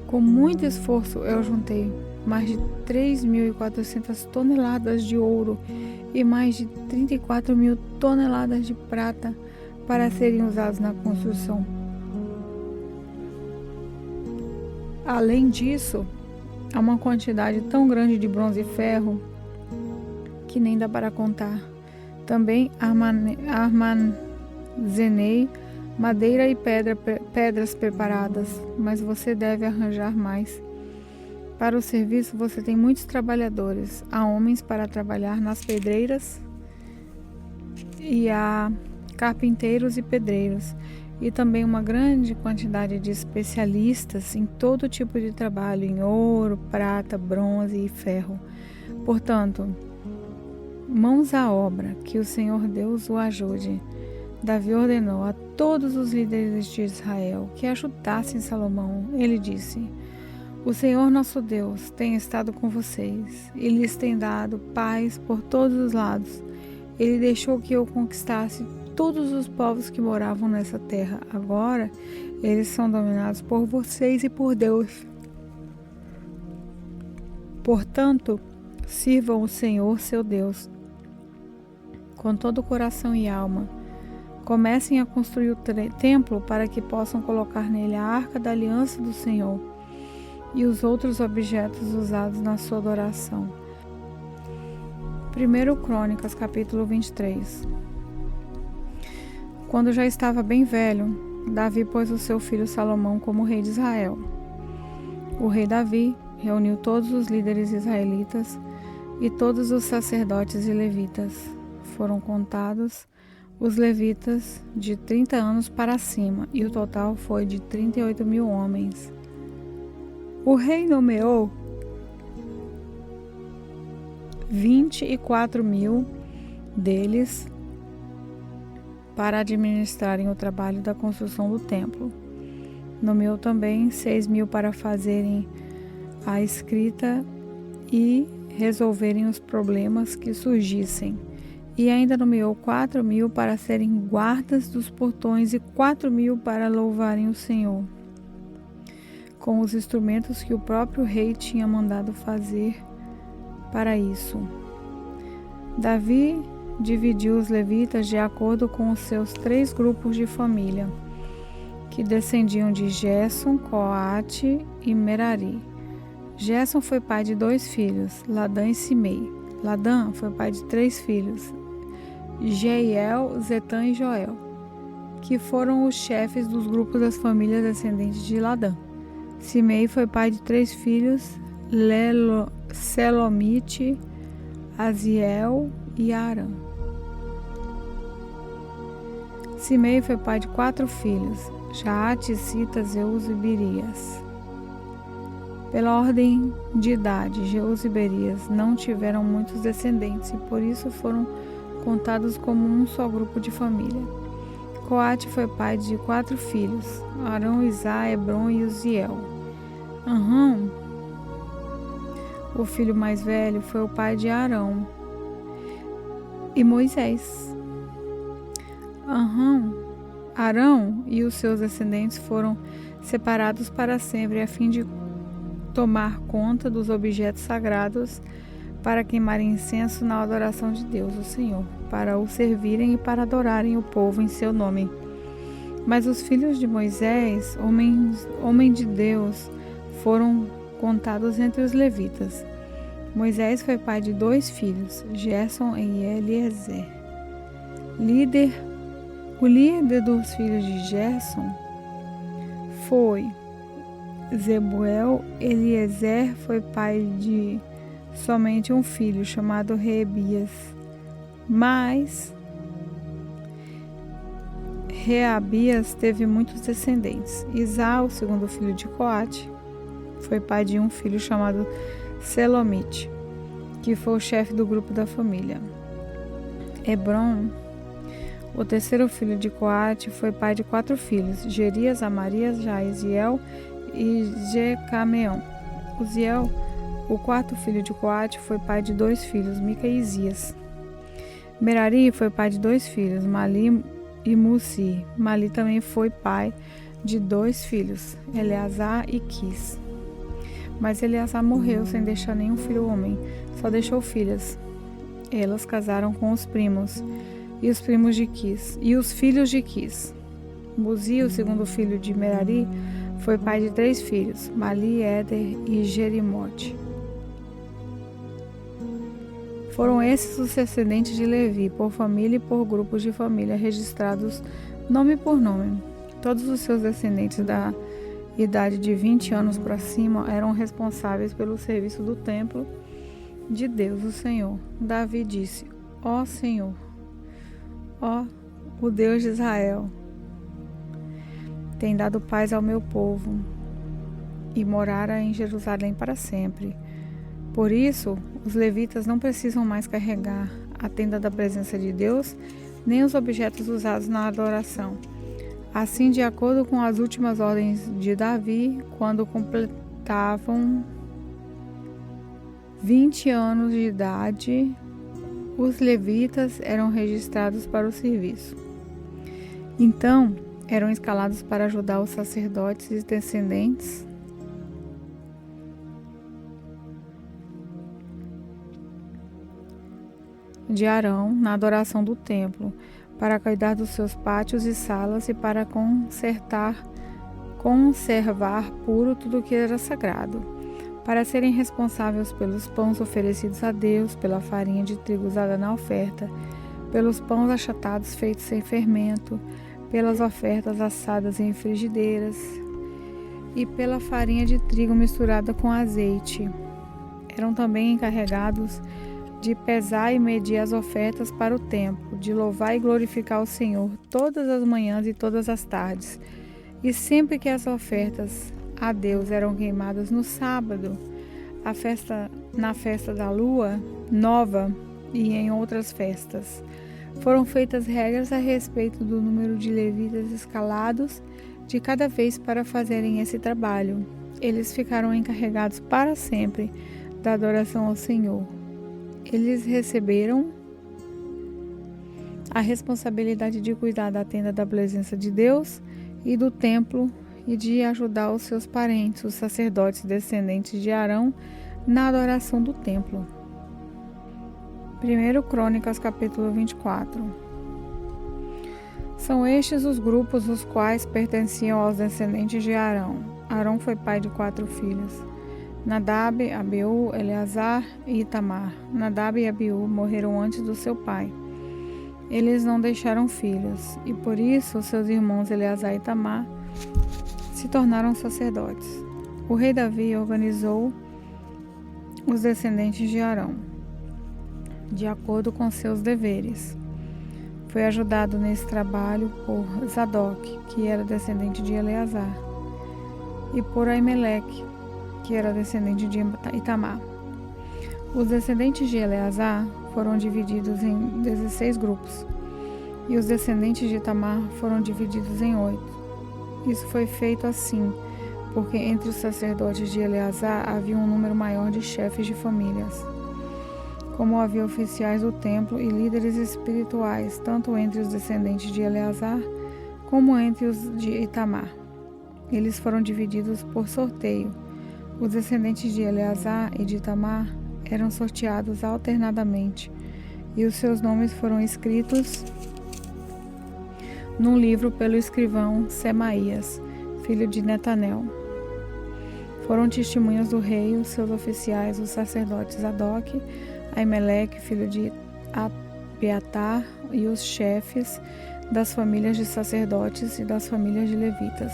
com muito esforço eu juntei mais de 3.400 toneladas de ouro e mais de 34.000 toneladas de prata para serem usados na construção. Além disso, há uma quantidade tão grande de bronze e ferro que nem dá para contar. Também armazenei madeira e pedras preparadas, mas você deve arranjar mais. Para o serviço você tem muitos trabalhadores. Há homens para trabalhar nas pedreiras e há carpinteiros e pedreiros. E também uma grande quantidade de especialistas em todo tipo de trabalho, em ouro, prata, bronze e ferro. Portanto, mãos à obra, que o Senhor Deus o ajude. Davi ordenou a todos os líderes de Israel que ajudassem Salomão. Ele disse: o Senhor nosso Deus tem estado com vocês e lhes tem dado paz por todos os lados. Ele deixou que eu conquistasse todos os povos que moravam nessa terra. Agora, eles são dominados por vocês e por Deus. Portanto, sirvam o Senhor, seu Deus, com todo o coração e alma. Comecem a construir o templo para que possam colocar nele a arca da aliança do Senhor e os outros objetos usados na sua adoração. 1 Crônicas, capítulo 23. Quando já estava bem velho, Davi pôs o seu filho Salomão como rei de Israel. O rei Davi reuniu todos os líderes israelitas e todos os sacerdotes e levitas. Foram contados os levitas de 30 anos para cima, e o total foi de 38.000 homens. O rei nomeou 24.000 deles para administrarem o trabalho da construção do templo. Nomeou também 6.000 para fazerem a escrita e resolverem os problemas que surgissem. E ainda nomeou 4.000 para serem guardas dos portões e 4.000 para louvarem o Senhor, com os instrumentos que o próprio rei tinha mandado fazer para isso. Davi dividiu os levitas de acordo com os seus 3 grupos de família, que descendiam de Gerson, Coate e Merari. Gerson foi pai de 2 filhos, Ladã e Simei. Ladã foi pai de 3 filhos, Jeiel, Zetã e Joel, que foram os chefes dos grupos das famílias descendentes de Ladã. Simei foi pai de 3 filhos, Selomite, Aziel e Arã. Simei foi pai de 4 filhos, Jaate, Cita, Zeus e Berias. Pela ordem de idade, Jeus e Berias não tiveram muitos descendentes e por isso foram contados como um só grupo de família. Coate foi pai de 4 filhos, Arão, Isá, Hebron e Uziel. Arão, o filho mais velho, foi o pai de Arão e Moisés. Arão e os seus descendentes foram separados para sempre a fim de tomar conta dos objetos sagrados para queimarem incenso na adoração de Deus, o Senhor, para o servirem e para adorarem o povo em seu nome. Mas os filhos de Moisés, homem de Deus, foram contados entre os levitas. Moisés foi pai de 2 filhos, Gerson e Eliezer. O líder dos filhos de Gerson foi Zebuel, Eliezer foi pai de somente um filho, chamado Reabias. Mas Reabias teve muitos descendentes. Isá, o segundo filho de Coate, foi pai de um filho chamado Selomite, que foi o chefe do grupo da família. Hebron, o terceiro filho de Coate, foi pai de 4 filhos: Gerias, Amarias, Jaziel e Jecameão. Uziel, o quarto filho de Coate, foi pai de 2 filhos, Mica e Isias. Merari foi pai de 2 filhos, Mali e Musi. Mali também foi pai de 2 filhos, Eleazar e Quis. Mas Eleazar morreu sem deixar nenhum filho homem, só deixou filhas. Elas casaram com os primos e os primos de Quis, e os filhos de Quis. Buzi, o segundo filho de Merari, foi pai de 3 filhos, Mali, Éder e Jerimote. Foram esses os descendentes de Levi, por família e por grupos de família, registrados nome por nome. Todos os seus descendentes da idade de 20 anos para cima eram responsáveis pelo serviço do templo de Deus, o Senhor. Davi disse: Ó Senhor, ó o Deus de Israel, tem dado paz ao meu povo e morara em Jerusalém para sempre. Por isso, os levitas não precisam mais carregar a tenda da presença de Deus, nem os objetos usados na adoração. Assim, de acordo com as últimas ordens de Davi, quando completavam 20 anos de idade, os levitas eram registrados para o serviço. Então, eram escalados para ajudar os sacerdotes e descendentes de Arão na adoração do templo, para cuidar dos seus pátios e salas e para conservar puro tudo que era sagrado, para serem responsáveis pelos pães oferecidos a Deus, pela farinha de trigo usada na oferta, pelos pães achatados feitos sem fermento, pelas ofertas assadas em frigideiras e pela farinha de trigo misturada com azeite. Eram também encarregados de pesar e medir as ofertas para o templo, de louvar e glorificar o Senhor todas as manhãs e todas as tardes. E sempre que as ofertas a Deus eram queimadas no sábado, na festa da lua nova e em outras festas, foram feitas regras a respeito do número de levitas escalados de cada vez para fazerem esse trabalho. Eles ficaram encarregados para sempre da adoração ao Senhor. Eles receberam a responsabilidade de cuidar da tenda da presença de Deus e do templo e de ajudar os seus parentes, os sacerdotes descendentes de Arão, na adoração do templo. 1 Crônicas, capítulo 24. São estes os grupos os quais pertenciam aos descendentes de Arão. Arão foi pai de 4 filhos: Nadab, Abiú, Eleazar e Itamar. Nadab e Abiú morreram antes do seu pai. Eles não deixaram filhos, e por isso seus irmãos Eleazar e Itamar se tornaram sacerdotes. O rei Davi organizou os descendentes de Arão, de acordo com seus deveres. Foi ajudado nesse trabalho por Zadok, que era descendente de Eleazar, e por Aimeleque, que era descendente de Itamar. Os descendentes de Eleazar foram divididos em 16 grupos, e os descendentes de Itamar foram divididos em 8. Isso foi feito assim, porque entre os sacerdotes de Eleazar havia um número maior de chefes de famílias, como havia oficiais do templo e líderes espirituais, tanto entre os descendentes de Eleazar como entre os de Itamar. Eles foram divididos por sorteio. Os descendentes de Eleazar e de Itamar eram sorteados alternadamente, e os seus nomes foram escritos num livro pelo escrivão Semaías, filho de Netanel. Foram testemunhas do rei os seus oficiais, os sacerdotes Zadok, Aimeleque, filho de Abiatar, e os chefes das famílias de sacerdotes e das famílias de levitas.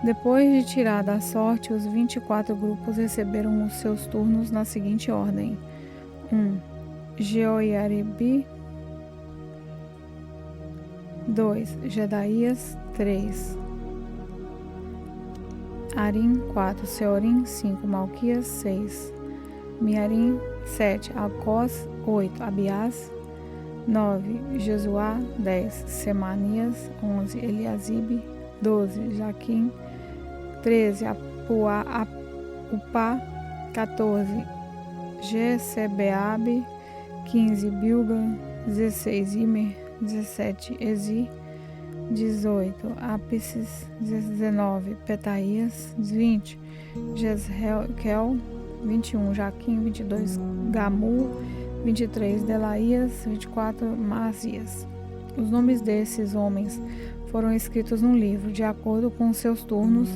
Depois de tirada a sorte, os 24 grupos receberam os seus turnos na seguinte ordem: 1. Jeoiaribe. 2. Jedaías. 3. Arim. 4. Seorim. 5. Malquias. 6. Miarim. 7. Alcós. 8. Abiás. 9. Jesuá. 10. Semanias. 11. Eliasibe. 12. Jaquim. 13. Upá. 14. Gesebeabe. 15. Bilga. 16. Imer. 17. Ezi. 18. Ápices. 19. Petaías. 20. Jezreel. 21. Jaquim. 22. Gamul. 23. Delaías. 24. Mazias. Os nomes desses homens foram escritos num livro, de acordo com seus turnos,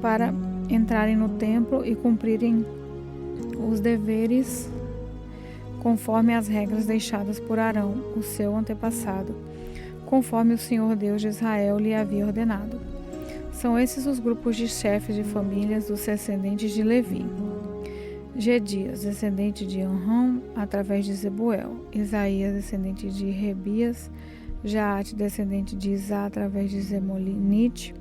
para entrarem no templo e cumprirem os deveres conforme as regras deixadas por Arão, o seu antepassado, conforme o Senhor Deus de Israel lhe havia ordenado. São esses os grupos de chefes de famílias dos descendentes de Levi: Gedias, descendente de Anrão, através de Zebuel; Isaías, descendente de Rebias; Jaate, descendente de Isá, através de Zemolinite;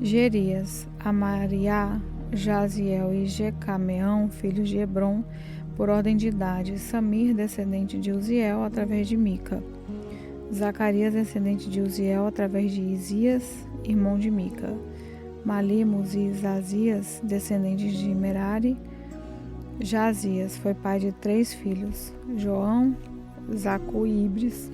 Gerias, Amariá, Jaziel e Jecameão, filhos de Hebron, por ordem de idade; Samir, descendente de Uziel, através de Mica; Zacarias, descendente de Uziel, através de Isias, irmão de Mica; Malimos e Isazias, descendentes de Merari. Jazias foi pai de 3 filhos: João, Zacu e Ibris.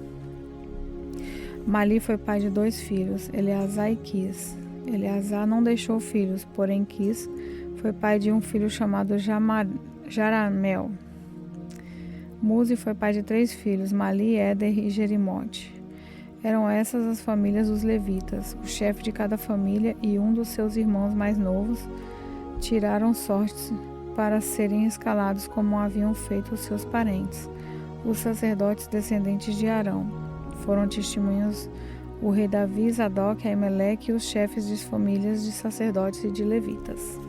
Mali foi pai de 2 filhos, Eleazar e Quis. Eleazar não deixou filhos, porém Quis foi pai de um filho chamado Jaramel. Muzi foi pai de 3 filhos, Mali, Éder e Jerimote. Eram essas as famílias dos levitas. O chefe de cada família e um dos seus irmãos mais novos tiraram sortes para serem escalados como haviam feito os seus parentes, os sacerdotes descendentes de Arão. Foram testemunhas o rei Davi, Zadok, Aimeleque e os chefes de famílias de sacerdotes e de levitas.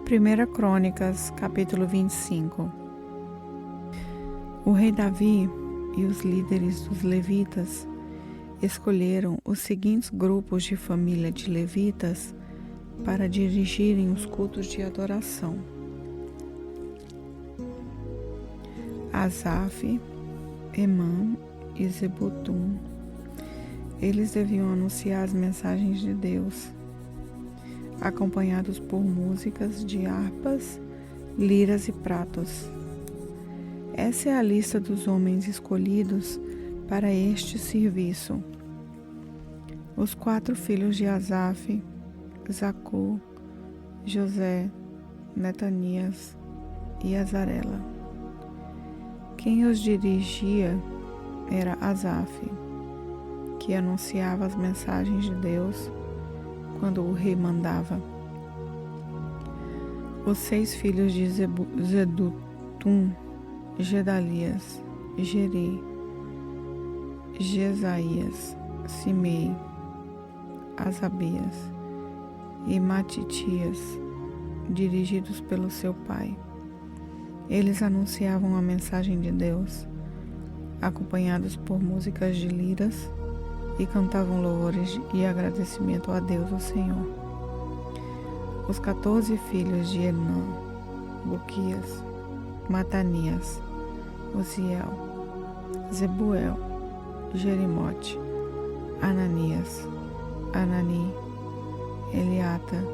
1 Crônicas, capítulo 25. O rei Davi e os líderes dos levitas escolheram os seguintes grupos de família de levitas para dirigirem os cultos de adoração: Asaf, Emã e Zebutum. Eles deviam anunciar as mensagens de Deus, acompanhados por músicas de harpas, liras e pratos. Essa é a lista dos homens escolhidos para este serviço: os 4 filhos de Asaf, Zacu, José, Netanias e Azarela. Quem os dirigia era Asaf, que anunciava as mensagens de Deus quando o rei mandava. Os 6 filhos de Zedutum, Gedalias, Geri, Jesaías, Simei, Asabias e Matitias, dirigidos pelo seu pai. Eles anunciavam a mensagem de Deus, acompanhados por músicas de liras, e cantavam louvores e agradecimento a Deus, o Senhor. Os 14 filhos de Enã, Buquias, Matanias, Uziel, Zebuel, Jerimote, Ananias, Anani, Eliata,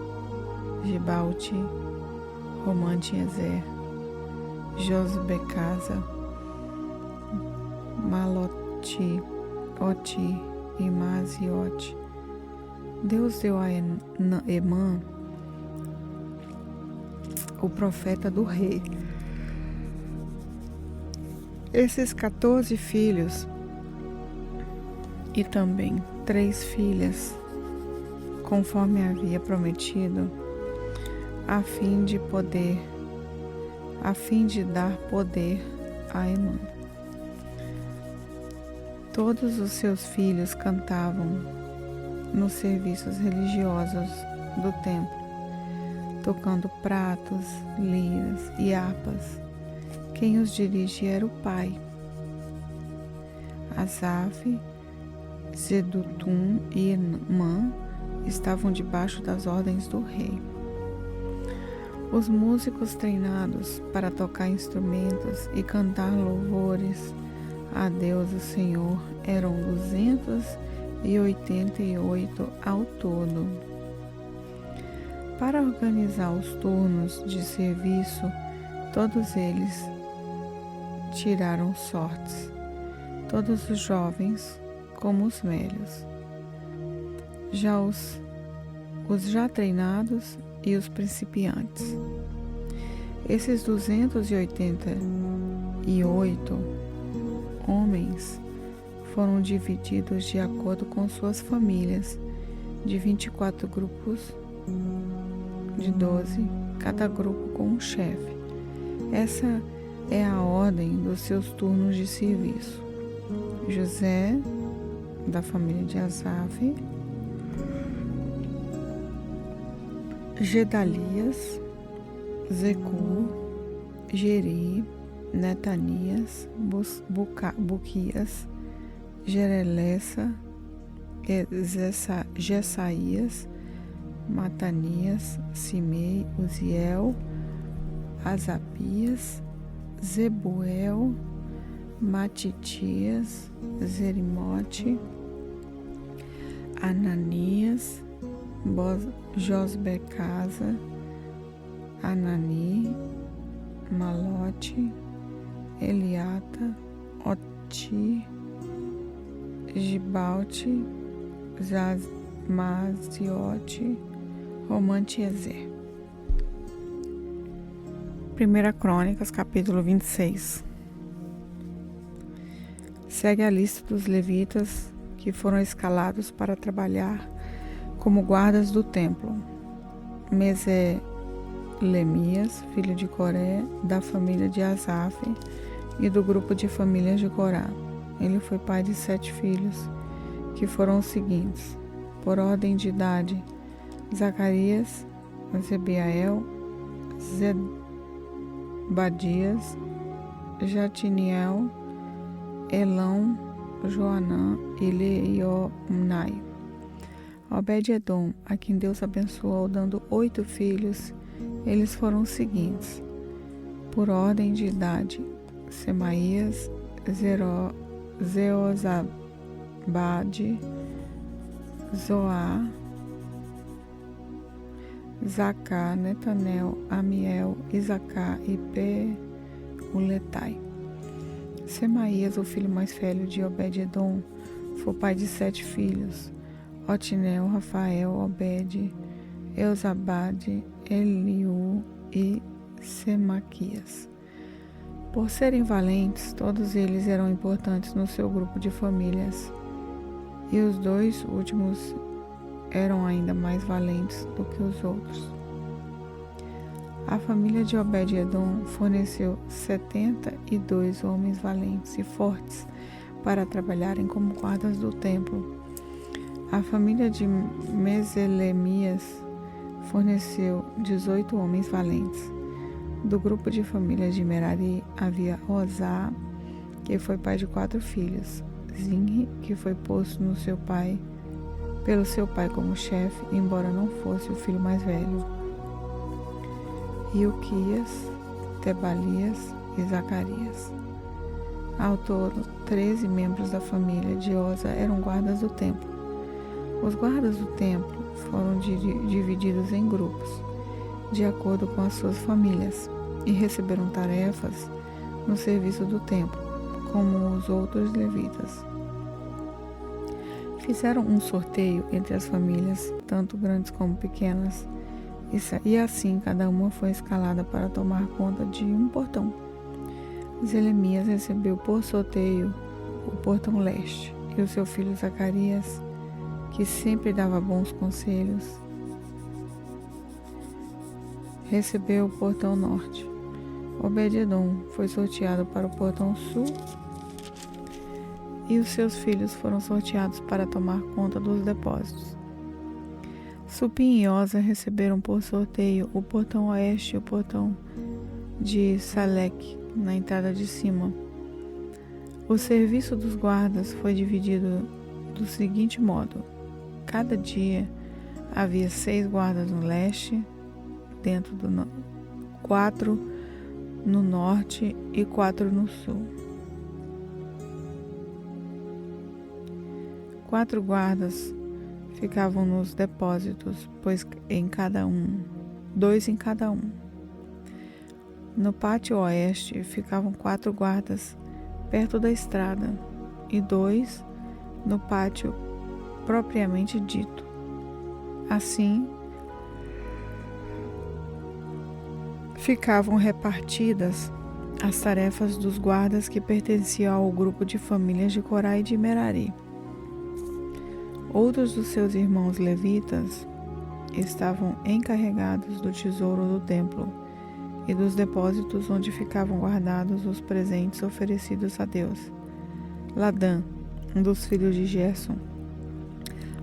Gibalte, Romante-Ezer, Josbecasa, Maloti, Oti e Maziote. Deus deu a Emã, o profeta do rei, esses 14 filhos e também 3 filhas, conforme havia prometido, a fim de dar poder a Emã. Todos os seus filhos cantavam nos serviços religiosos do templo, tocando pratos, liras e harpas. Quem os dirigia era o pai. Asaf, Zedutum e Emã estavam debaixo das ordens do rei. Os músicos treinados para tocar instrumentos e cantar louvores a Deus o Senhor eram 288 ao todo. Para organizar os turnos de serviço, todos eles tiraram sortes, todos os jovens como os velhos, já os já treinados e os principiantes. Esses 288 homens foram divididos de acordo com suas famílias, de 24 grupos de 12, cada grupo com um chefe. Essa é a ordem dos seus turnos de serviço. José, da família de Asaf, Gedalias, Zecur, Geri, Netanias, Buquias, Jerelessa, Jessaías, Matanias, Simei, Uziel, Asabias, Zebuel, Matitias, Zerimote, Ananias, Josbecasa, Anani, Malote, Eliata, Oti, Gibalte, Maziote, Romantiezer. 1 Crônicas, capítulo 26. Segue a lista dos levitas que foram escalados para trabalhar como guardas do templo. Meselemias, filho de Coré, da família de Asaf e do grupo de famílias de Corá. Ele foi pai de 7 filhos, que foram os seguintes, por ordem de idade: Zacarias, Zebiael, Zebadias, Jatiniel, Elão, Joanã e Leionai. Obed-edom, a quem Deus abençoou dando 8 filhos, eles foram os seguintes, por ordem de idade: Semaías, Zeozabade, Zoá, Zacá, Netanel, Amiel, Isacar e Peuletai. Semaías, o filho mais velho de Obed-edom, foi pai de 7 filhos: Otinel, Rafael, Obed, Eusabade, Eliú e Semaquias. Por serem valentes, todos eles eram importantes no seu grupo de famílias, e os 2 últimos eram ainda mais valentes do que os outros. A família de Obed-edom forneceu 72 homens valentes e fortes para trabalharem como guardas do templo. A família de Meselemias forneceu 18 homens valentes. Do grupo de famílias de Merari havia Osá, que foi pai de 4 filhos, Zinri, que foi posto pelo seu pai como chefe, embora não fosse o filho mais velho, Ilquias, Tebalias e Zacarias. Ao todo, 13 membros da família de Oza eram guardas do templo. Os guardas do templo foram divididos em grupos, de acordo com as suas famílias, e receberam tarefas no serviço do templo, como os outros levitas. Fizeram um sorteio entre as famílias, tanto grandes como pequenas, e assim cada uma foi escalada para tomar conta de um portão. Zelemias recebeu por sorteio o portão leste, e o seu filho Zacarias, que sempre dava bons conselhos, recebeu o portão norte. Obed-edom foi sorteado para o portão sul, e os seus filhos foram sorteados para tomar conta dos depósitos. Supim e Oza receberam por sorteio o portão oeste e o portão de Salek, na entrada de cima. O serviço dos guardas foi dividido do seguinte modo: cada dia havia 6 guardas no leste, dentro do 4 no norte e 4 no sul. 4 guardas ficavam nos depósitos, pois em cada um, 2 em cada um. No pátio oeste ficavam 4 guardas perto da estrada e 2 no pátio propriamente dito. Assim, ficavam repartidas as tarefas dos guardas que pertenciam ao grupo de famílias de Corá e de Merari. Outros dos seus irmãos levitas estavam encarregados do tesouro do templo e dos depósitos onde ficavam guardados os presentes oferecidos a Deus. Ladã, um dos filhos de Gerson,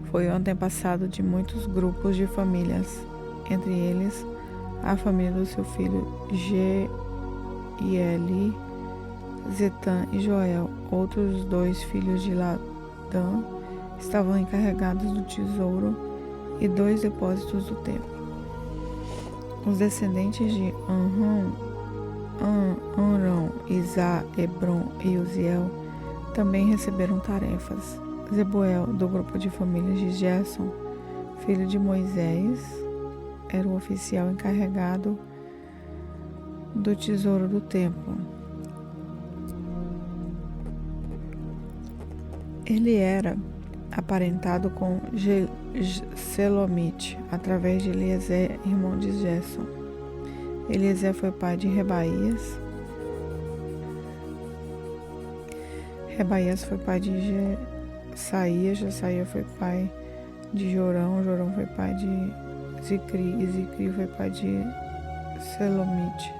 foi o antepassado de muitos grupos de famílias, entre eles a família do seu filho Jeieli, Zetã e Joel. Outros 2 filhos de Ladã estavam encarregados do tesouro e 2 depósitos do templo. Os descendentes de Amram, Izá, Hebron e Uziel também receberam tarefas. Zebuel, do grupo de famílias de Gerson, filho de Moisés, era o oficial encarregado do tesouro do templo. Ele era aparentado com Selomite, através de Eliezer, irmão de Gerson. Eliezer foi pai de Rebaías. Rebaías foi pai de Jesaías. Jesaías foi pai de Jorão. Jorão foi pai de Zicri. E Zicri foi pai de Selomite.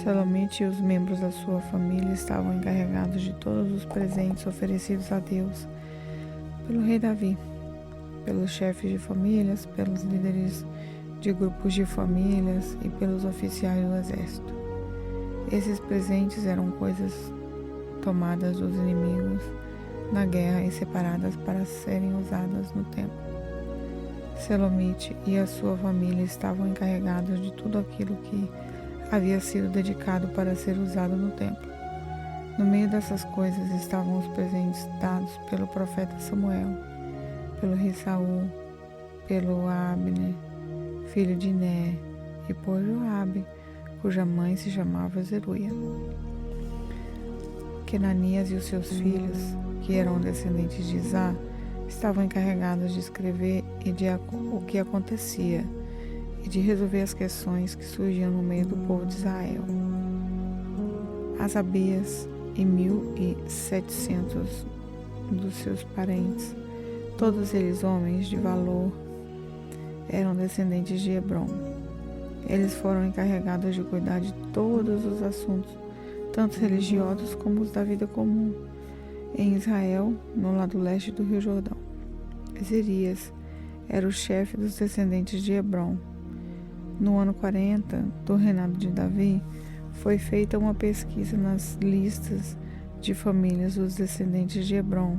Selomite e os membros da sua família estavam encarregados de todos os presentes oferecidos a Deus pelo rei Davi, pelos chefes de famílias, pelos líderes de grupos de famílias e pelos oficiais do exército. Esses presentes eram coisas tomadas dos inimigos na guerra e separadas para serem usadas no templo. Selomite e a sua família estavam encarregados de tudo aquilo que havia sido dedicado para ser usado no templo. No meio dessas coisas estavam os presentes dados pelo profeta Samuel, pelo rei Saul, pelo Abner, filho de Ner, e por Joabe, cuja mãe se chamava Zeruia. Kenanias e os seus filhos, que eram descendentes de Izá, estavam encarregados de escrever o que acontecia e de resolver as questões que surgiam no meio do povo de Israel. Asabias e 1.700 dos seus parentes, todos eles homens de valor, eram descendentes de Hebron. Eles foram encarregados de cuidar de todos os assuntos, tanto religiosos como os da vida comum, em Israel, no lado leste do Rio Jordão. Zerias era o chefe dos descendentes de Hebron. No ano 40 do reinado de Davi, foi feita uma pesquisa nas listas de famílias dos descendentes de Hebron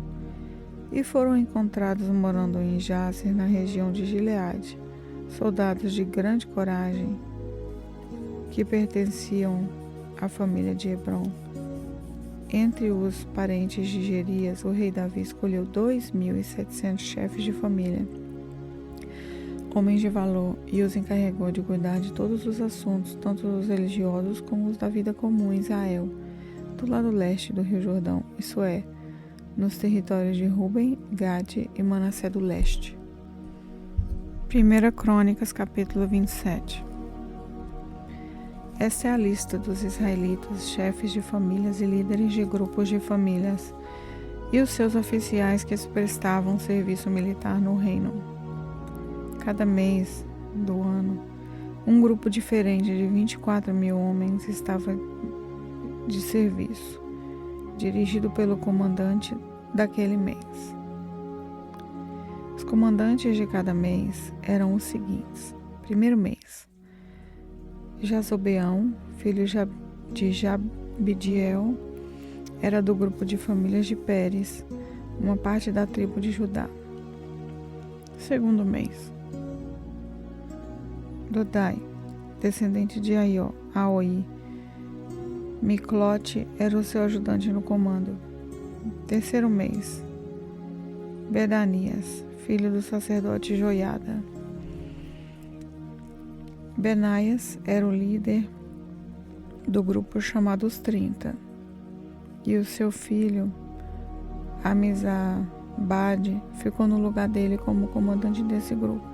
e foram encontrados morando em Jazer, na região de Gileade, soldados de grande coragem que pertenciam à família de Hebron. Entre os parentes de Jerias, o rei Davi escolheu 2.700 chefes de família, homens de valor, e os encarregou de cuidar de todos os assuntos, tanto os religiosos como os da vida comum em Israel, do lado leste do Rio Jordão, isso é, nos territórios de Ruben, Gade e Manassé do leste. 1 Crônicas, capítulo 27. Esta é a lista dos israelitas, chefes de famílias e líderes de grupos de famílias, e os seus oficiais que prestavam serviço militar no reino. Cada mês do ano, um grupo diferente de 24.000 homens estava de serviço, dirigido pelo comandante daquele mês. Os comandantes de cada mês eram os seguintes. Primeiro mês, Jazobeão, filho de Jabdiel, era do grupo de famílias de Pérez, uma parte da tribo de Judá. Segundo mês, Dodai, descendente de Aoi. Miclote era o seu ajudante no comando. Terceiro mês, Bedanias, filho do sacerdote Joiada. Benaias era o líder do grupo chamado os 30, e o seu filho, Amizabade, ficou no lugar dele como comandante desse grupo.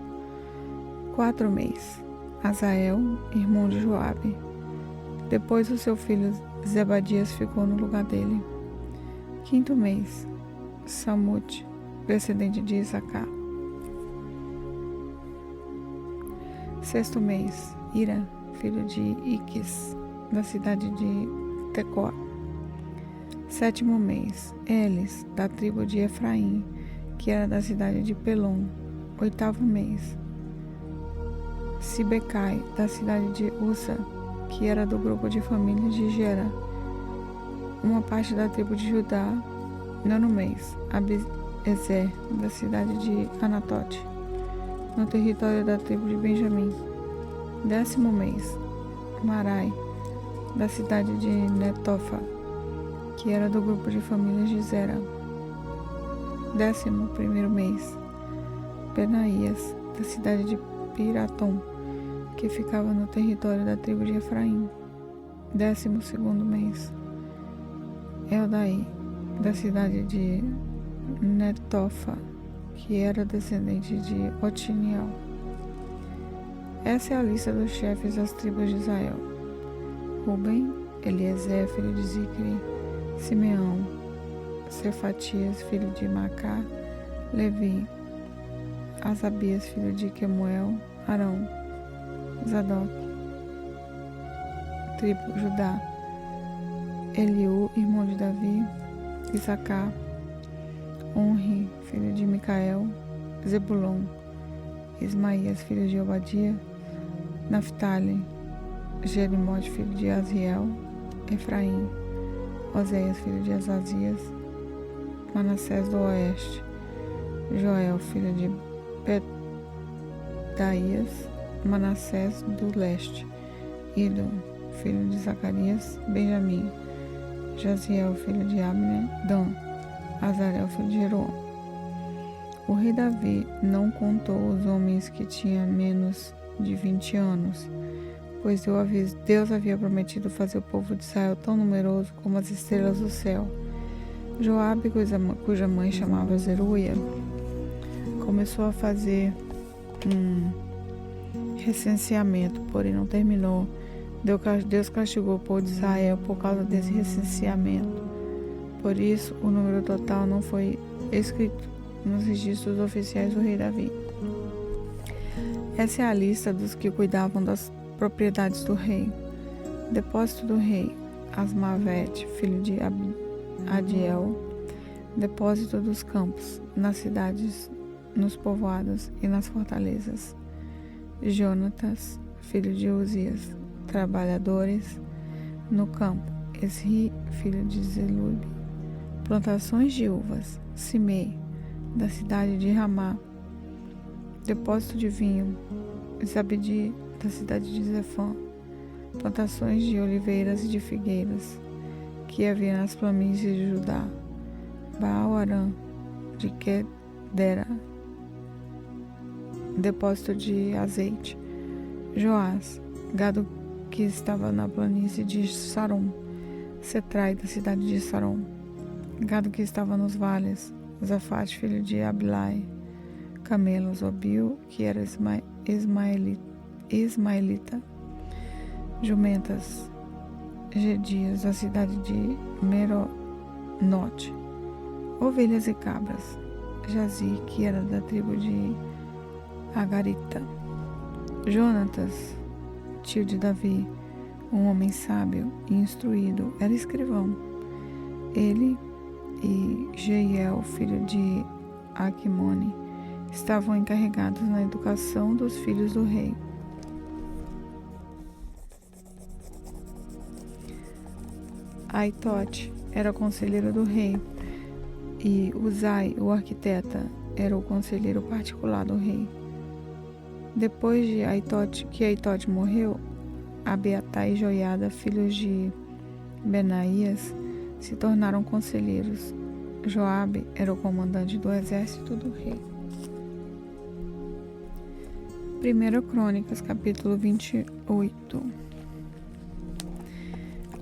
4 meses, Azael, irmão de Joabe. Depois o seu filho Zebadias ficou no lugar dele. 5º mês, Samute, descendente de Isacar. 6º mês, Ira, filho de Iquis, da cidade de Tecoa. 7º mês, Elis, da tribo de Efraim, que era da cidade de Pelom. 8º mês, Sibecai, da cidade de Ussa, que era do grupo de famílias de Gera, uma parte da tribo de Judá. 9º mês, Abiezer, da cidade de Anatote, no território da tribo de Benjamim. 10º mês, Marai, da cidade de Netofa, que era do grupo de famílias de Zera. 11º mês, Benaías, da cidade de Piratom, que ficava no território da tribo de Efraim. 12º mês, Eldai, da cidade de Netofa, que era descendente de Otiniel. Essa é a lista dos chefes das tribos de Israel: Ruben, Eliezer, filho de Zicri; Simeão, Cefatias, filho de Macá; Levi, Asabias, filho de Quemuel; Arão, Zadok; tribo Judá, Eliú, irmão de Davi; Isacar, Onri, filho de Micael; Zebulon, Ismaías, filho de Obadia; Naftali, Jerimote, filho de Aziel; Efraim, Oséias, filho de Azazias; Manassés do oeste, Joel, filho de Pedaías; Manassés do leste, Ido, filho de Zacarias; Benjamim, Jaziel, filho de Abner; Dan, Azarel, filho de Jeroão. O rei Davi não contou os homens que tinham menos de 20 anos, pois Deus havia prometido fazer o povo de Israel tão numeroso como as estrelas do céu. Joabe, cuja mãe chamava Zeruia, começou a fazer um recenseamento, porém não terminou. Deus castigou o povo de Israel por causa desse recenseamento. Por isso, o número total não foi escrito nos registros oficiais do rei Davi. Essa é a lista dos que cuidavam das propriedades do rei. Depósito do rei: Asmavete, filho de Adiel. Depósito dos campos: nas cidades, nos povoados e nas fortalezas: Jonatas, filho de Uzias. Trabalhadores no campo: Esri, filho de Zelube. Plantações de uvas: Simei, da cidade de Ramá. Depósito de vinho: Zabdi, da cidade de Zefã. Plantações de oliveiras e de figueiras que havia nas planícies de Judá: Baal-Arã, de Quedera. Depósito de azeite: Joás, gado que estava na planície de Sarom. Setrai, da cidade de Sarom. Gado que estava nos vales: Zafate, filho de Abilai. Camelos: Obil, que era ismaelita. Jumentas: Gedias, da cidade de Meronote. Ovelhas e cabras: Jazir, que era da tribo de Agarita. Jonatas, tio de Davi, um homem sábio e instruído, era escrivão. Ele e Jeiel, filho de Aquimone, estavam encarregados na educação dos filhos do rei. Aitote era conselheiro do rei, e Uzai, o arquiteta, era o conselheiro particular do rei. Depois de Aitote morreu, Abiatai e Joiada, filhos de Benaías, se tornaram conselheiros. Joabe era o comandante do exército do rei. 1 Crônicas, capítulo 28.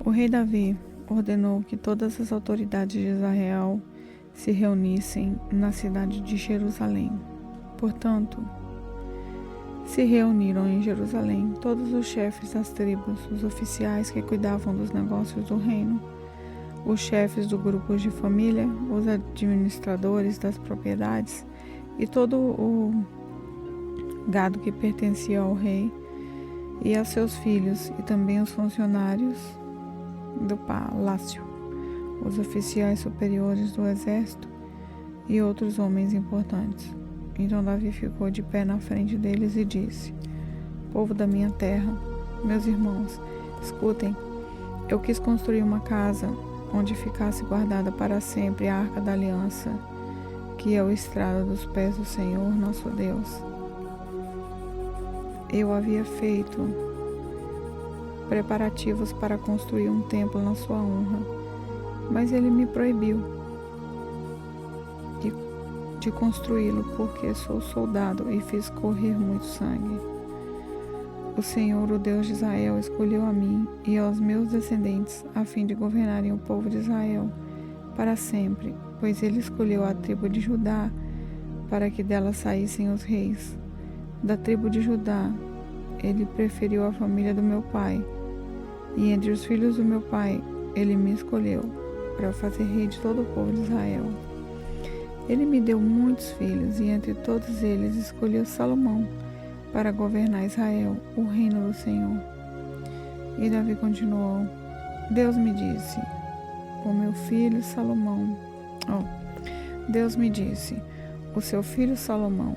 O rei Davi ordenou que todas as autoridades de Israel se reunissem na cidade de Jerusalém. Portanto, se reuniram em Jerusalém todos os chefes das tribos, os oficiais que cuidavam dos negócios do reino, os chefes do grupo de família, os administradores das propriedades e todo o gado que pertencia ao rei e a seus filhos, e também os funcionários do palácio, os oficiais superiores do exército e outros homens importantes. Então Davi ficou de pé na frente deles e disse: Povo da minha terra, meus irmãos, escutem. Eu quis construir uma casa onde ficasse guardada para sempre a Arca da Aliança, que é o estrado dos pés do Senhor nosso Deus. Eu havia feito preparativos para construir um templo na sua honra, mas ele me proibiu de construí-lo, porque sou soldado e fiz correr muito sangue. O Senhor, o Deus de Israel, escolheu a mim e aos meus descendentes a fim de governarem o povo de Israel para sempre, pois ele escolheu a tribo de Judá para que dela saíssem os reis. Da tribo de Judá, ele preferiu a família do meu pai, e entre os filhos do meu pai, ele me escolheu para fazer rei de todo o povo de Israel. Ele me deu muitos filhos, e entre todos eles escolheu Salomão para governar Israel, o reino do Senhor. E Davi continuou: Deus me disse, o meu filho Salomão, Deus me disse, o seu filho Salomão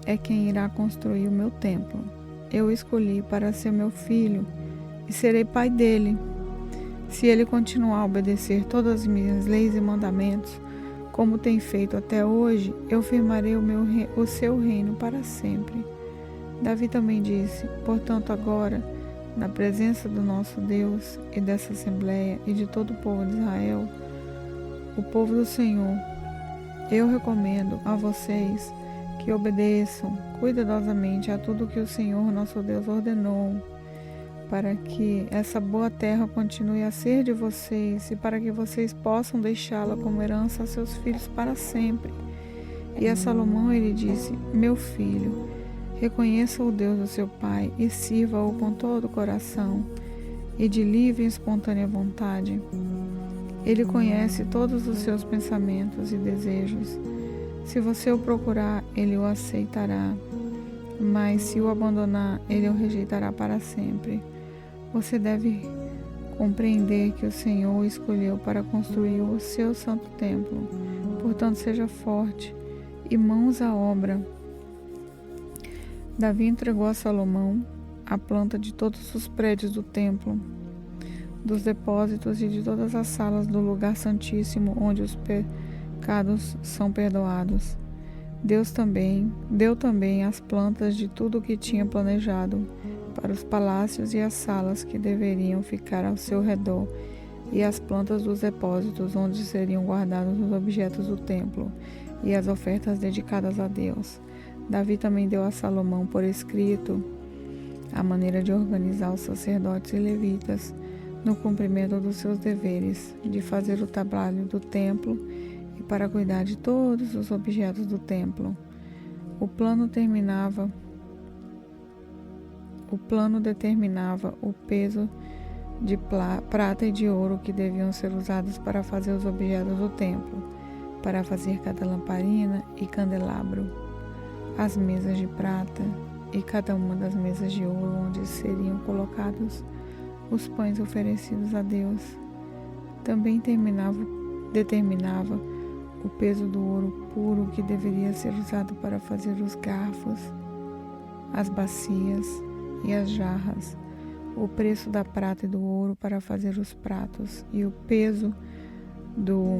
é quem irá construir o meu templo. Eu o escolhi para ser meu filho e serei pai dele. Se ele continuar a obedecer todas as minhas leis e mandamentos, como tem feito até hoje, eu firmarei o seu reino para sempre. Davi também disse: Portanto, agora, na presença do nosso Deus e dessa Assembleia e de todo o povo de Israel, o povo do Senhor, eu recomendo a vocês que obedeçam cuidadosamente a tudo que o Senhor nosso Deus ordenou, para que essa boa terra continue a ser de vocês e para que vocês possam deixá-la como herança a seus filhos para sempre. E a Salomão ele disse: Meu filho, reconheça o Deus do seu pai e sirva-o com todo o coração e de livre e espontânea vontade. Ele conhece todos os seus pensamentos e desejos. Se você o procurar, ele o aceitará, mas se o abandonar, ele o rejeitará para sempre. Você deve compreender que o Senhor o escolheu para construir o seu santo templo. Portanto, seja forte e mãos à obra. Davi entregou a Salomão a planta de todos os prédios do templo, dos depósitos e de todas as salas do lugar santíssimo onde os pecados são perdoados. Deu também as plantas de tudo o que tinha planejado para os palácios e as salas que deveriam ficar ao seu redor, e as plantas dos depósitos onde seriam guardados os objetos do templo e as ofertas dedicadas a Deus. Davi também deu a Salomão por escrito a maneira de organizar os sacerdotes e levitas no cumprimento dos seus deveres, de fazer o trabalho do templo e para cuidar de todos os objetos do templo. O plano determinava o peso de prata e de ouro que deviam ser usados para fazer os objetos do templo, para fazer cada lamparina e candelabro, as mesas de prata e cada uma das mesas de ouro onde seriam colocados os pães oferecidos a Deus. Também determinava o peso do ouro puro que deveria ser usado para fazer os garfos, as bacias e as jarras, o preço da prata e do ouro para fazer os pratos, e o peso do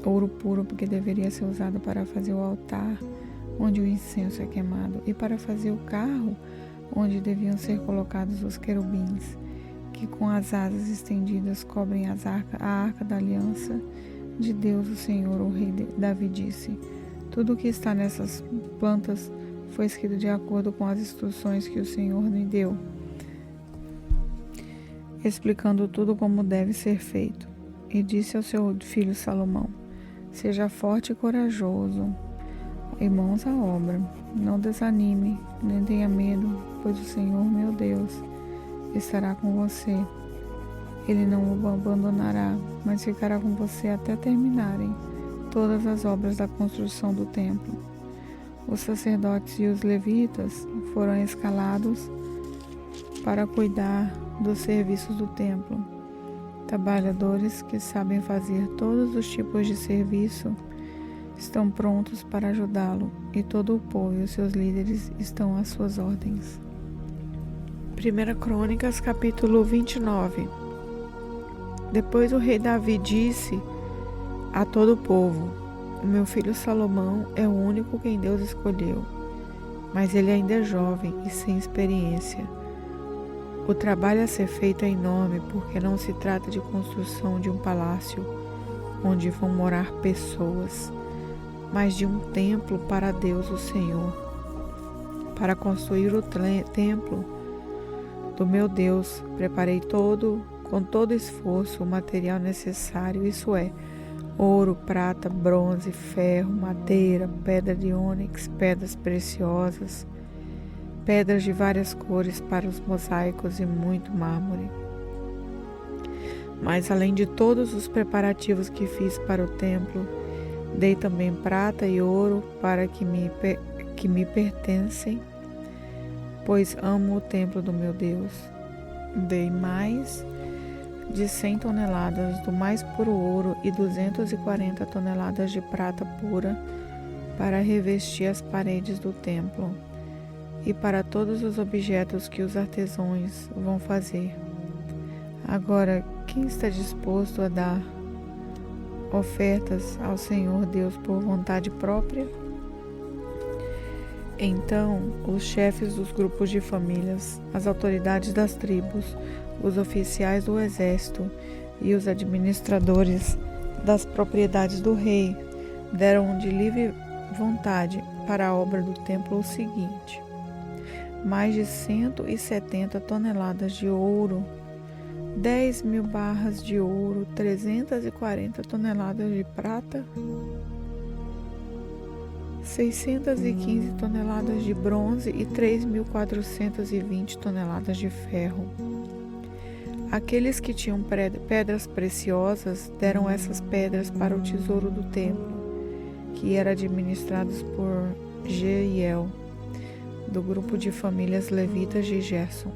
ouro puro que deveria ser usado para fazer o altar onde o incenso é queimado, e para fazer o carro onde deviam ser colocados os querubins, que com as asas estendidas cobrem a arca da aliança de Deus, o Senhor. O rei Davi disse: tudo o que está nessas plantas foi escrito de acordo com as instruções que o Senhor me deu, explicando tudo como deve ser feito. E disse ao seu filho Salomão: seja forte e corajoso, e mãos à obra. Não desanime, nem tenha medo, pois o Senhor, meu Deus, estará com você. Ele não o abandonará, mas ficará com você até terminarem todas as obras da construção do templo. Os sacerdotes e os levitas foram escalados para cuidar dos serviços do templo. Trabalhadores que sabem fazer todos os tipos de serviço estão prontos para ajudá-lo, e todo o povo e os seus líderes estão às suas ordens. 1 Crônicas, capítulo 29. Depois o rei Davi disse a todo o povo: o meu filho Salomão é o único quem Deus escolheu, mas ele ainda é jovem e sem experiência. O trabalho a ser feito é enorme, porque não se trata de construção de um palácio onde vão morar pessoas, mas de um templo para Deus, o Senhor. Para construir o templo do meu Deus, preparei com todo esforço o material necessário, isso é, ouro, prata, bronze, ferro, madeira, pedra de ônix, pedras preciosas, pedras de várias cores para os mosaicos e muito mármore. Mas além de todos os preparativos que fiz para o templo, dei também prata e ouro para que me pertencem, pois amo o templo do meu Deus. Dei mais de 100 toneladas do mais puro ouro e 240 toneladas de prata pura para revestir as paredes do templo e para todos os objetos que os artesãos vão fazer. Agora, quem está disposto a dar ofertas ao Senhor Deus por vontade própria? Então, os chefes dos grupos de famílias, as autoridades das tribos, os oficiais do exército e os administradores das propriedades do rei deram de livre vontade para a obra do templo o seguinte: mais de 170 toneladas de ouro, 10.000 barras de ouro, 340 toneladas de prata, 615 toneladas de bronze e 3.420 toneladas de ferro. Aqueles que tinham pedras preciosas deram essas pedras para o tesouro do templo, que era administrado por Jeiel, do grupo de famílias levitas de Gerson.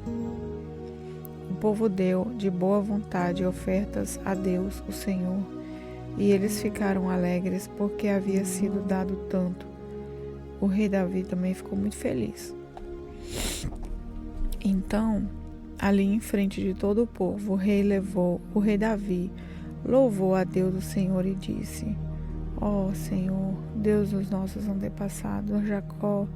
O povo deu de boa vontade ofertas a Deus, o Senhor, e eles ficaram alegres porque havia sido dado tanto. O rei Davi também ficou muito feliz. Então, ali em frente de todo o povo, o rei Davi louvou a Deus, o Senhor, e disse: ó Senhor, Deus dos nossos antepassados, Jacó,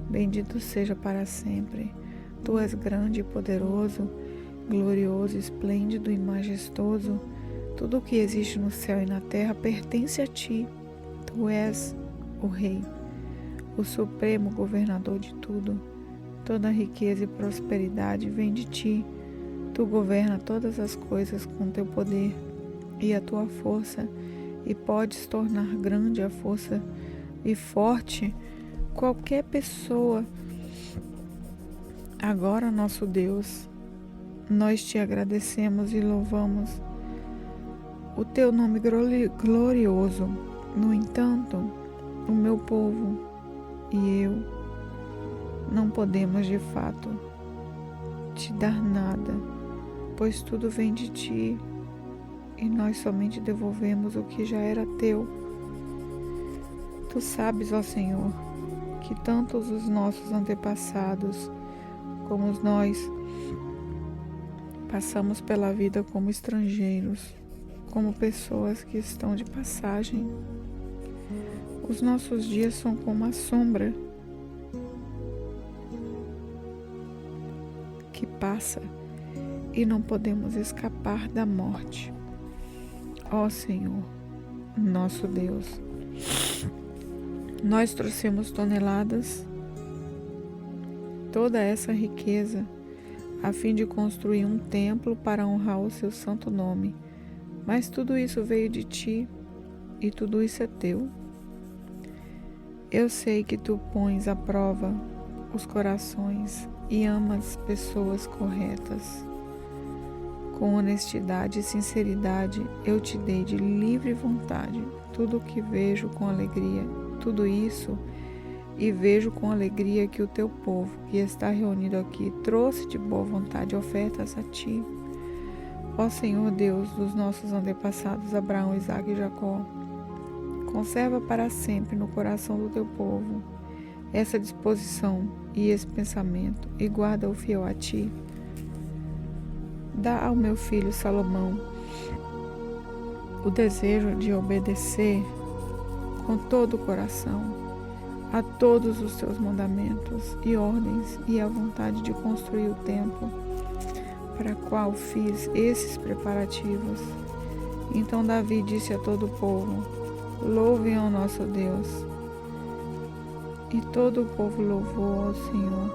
bendito seja para sempre. Tu és grande e poderoso, glorioso, esplêndido e majestoso. Tudo o que existe no céu e na terra pertence a ti. Tu és o Rei, o supremo governador de tudo. Toda riqueza e prosperidade vem de ti. Tu governas todas as coisas com teu poder e a tua força, e podes tornar grande a força e forte qualquer pessoa. Agora, nosso Deus, nós te agradecemos e louvamos o teu nome glorioso. No entanto, o meu povo e eu não podemos de fato te dar nada, pois tudo vem de ti e nós somente devolvemos o que já era teu. Tu sabes, ó Senhor, que tanto os nossos antepassados como nós passamos pela vida como estrangeiros, como pessoas que estão de passagem. Os nossos dias são como a sombra que passa e não podemos escapar da morte. Ó Senhor, nosso Deus, nós trouxemos toneladas, toda essa riqueza, a fim de construir um templo para honrar o seu santo nome. Mas tudo isso veio de ti e tudo isso é teu. Eu sei que tu pões à prova os corações e amas pessoas corretas. Com honestidade e sinceridade eu te dei de livre vontade tudo o que vejo com alegria, tudo isso, e vejo com alegria que o teu povo, que está reunido aqui, trouxe de boa vontade ofertas a ti. Ó Senhor Deus dos nossos antepassados Abraão, Isaque e Jacó, conserva para sempre no coração do teu povo essa disposição e esse pensamento, e guarda-o fiel a ti. Dá ao meu filho Salomão o desejo de obedecer com todo o coração a todos os teus mandamentos e ordens, e a vontade de construir o templo para o qual fiz esses preparativos. Então Davi disse a todo o povo: louvem ao nosso Deus. E todo o povo louvou ao Senhor,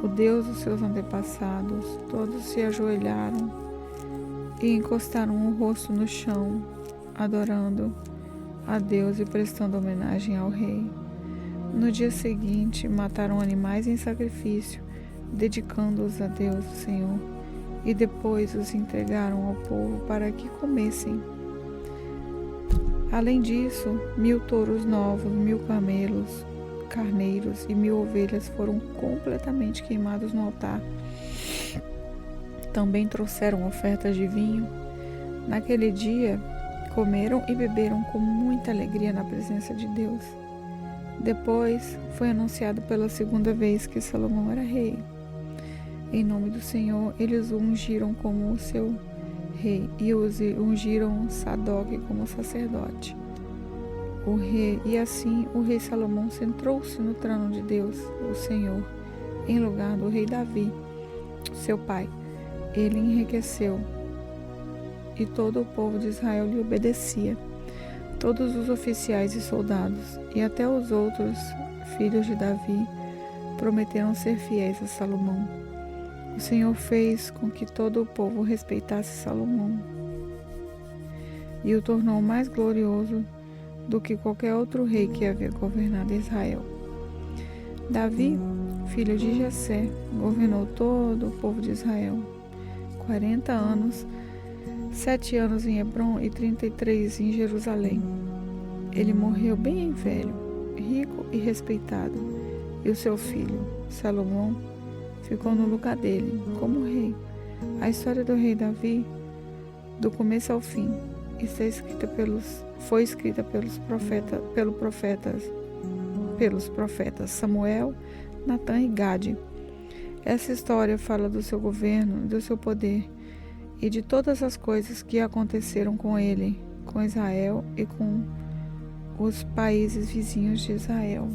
o Deus dos seus antepassados. Todos se ajoelharam e encostaram o rosto no chão, adorando a Deus e prestando homenagem ao rei. No dia seguinte, mataram animais em sacrifício, dedicando-os a Deus, o Senhor, e depois os entregaram ao povo para que comessem. Além disso, 1000 touros novos, 1000 camelos, carneiros e 1000 ovelhas foram completamente queimados no altar. Também trouxeram ofertas de vinho. Naquele dia, comeram e beberam com muita alegria na presença de Deus. Depois, foi anunciado pela segunda vez que Salomão era rei. Em nome do Senhor, eles o ungiram como o seu rei e ungiram Sadoque como sacerdote. E assim o rei Salomão sentou-se no trono de Deus, o Senhor, em lugar do rei Davi, seu pai. Ele enriqueceu e todo o povo de Israel lhe obedecia. Todos os oficiais e soldados e até os outros filhos de Davi prometeram ser fiéis a Salomão. O Senhor fez com que todo o povo respeitasse Salomão e o tornou mais glorioso do que qualquer outro rei que havia governado Israel. Davi, filho de Jessé, governou todo o povo de Israel 40 anos, 7 anos em Hebrom e 33 em Jerusalém. Ele morreu bem velho, rico e respeitado, e o seu filho, Salomão, ficou no lugar dele, como rei. A história do rei Davi, do começo ao fim, foi escrita pelos profetas Samuel, Natã e Gade. Essa história fala do seu governo, do seu poder e de todas as coisas que aconteceram com ele, com Israel e com os países vizinhos de Israel.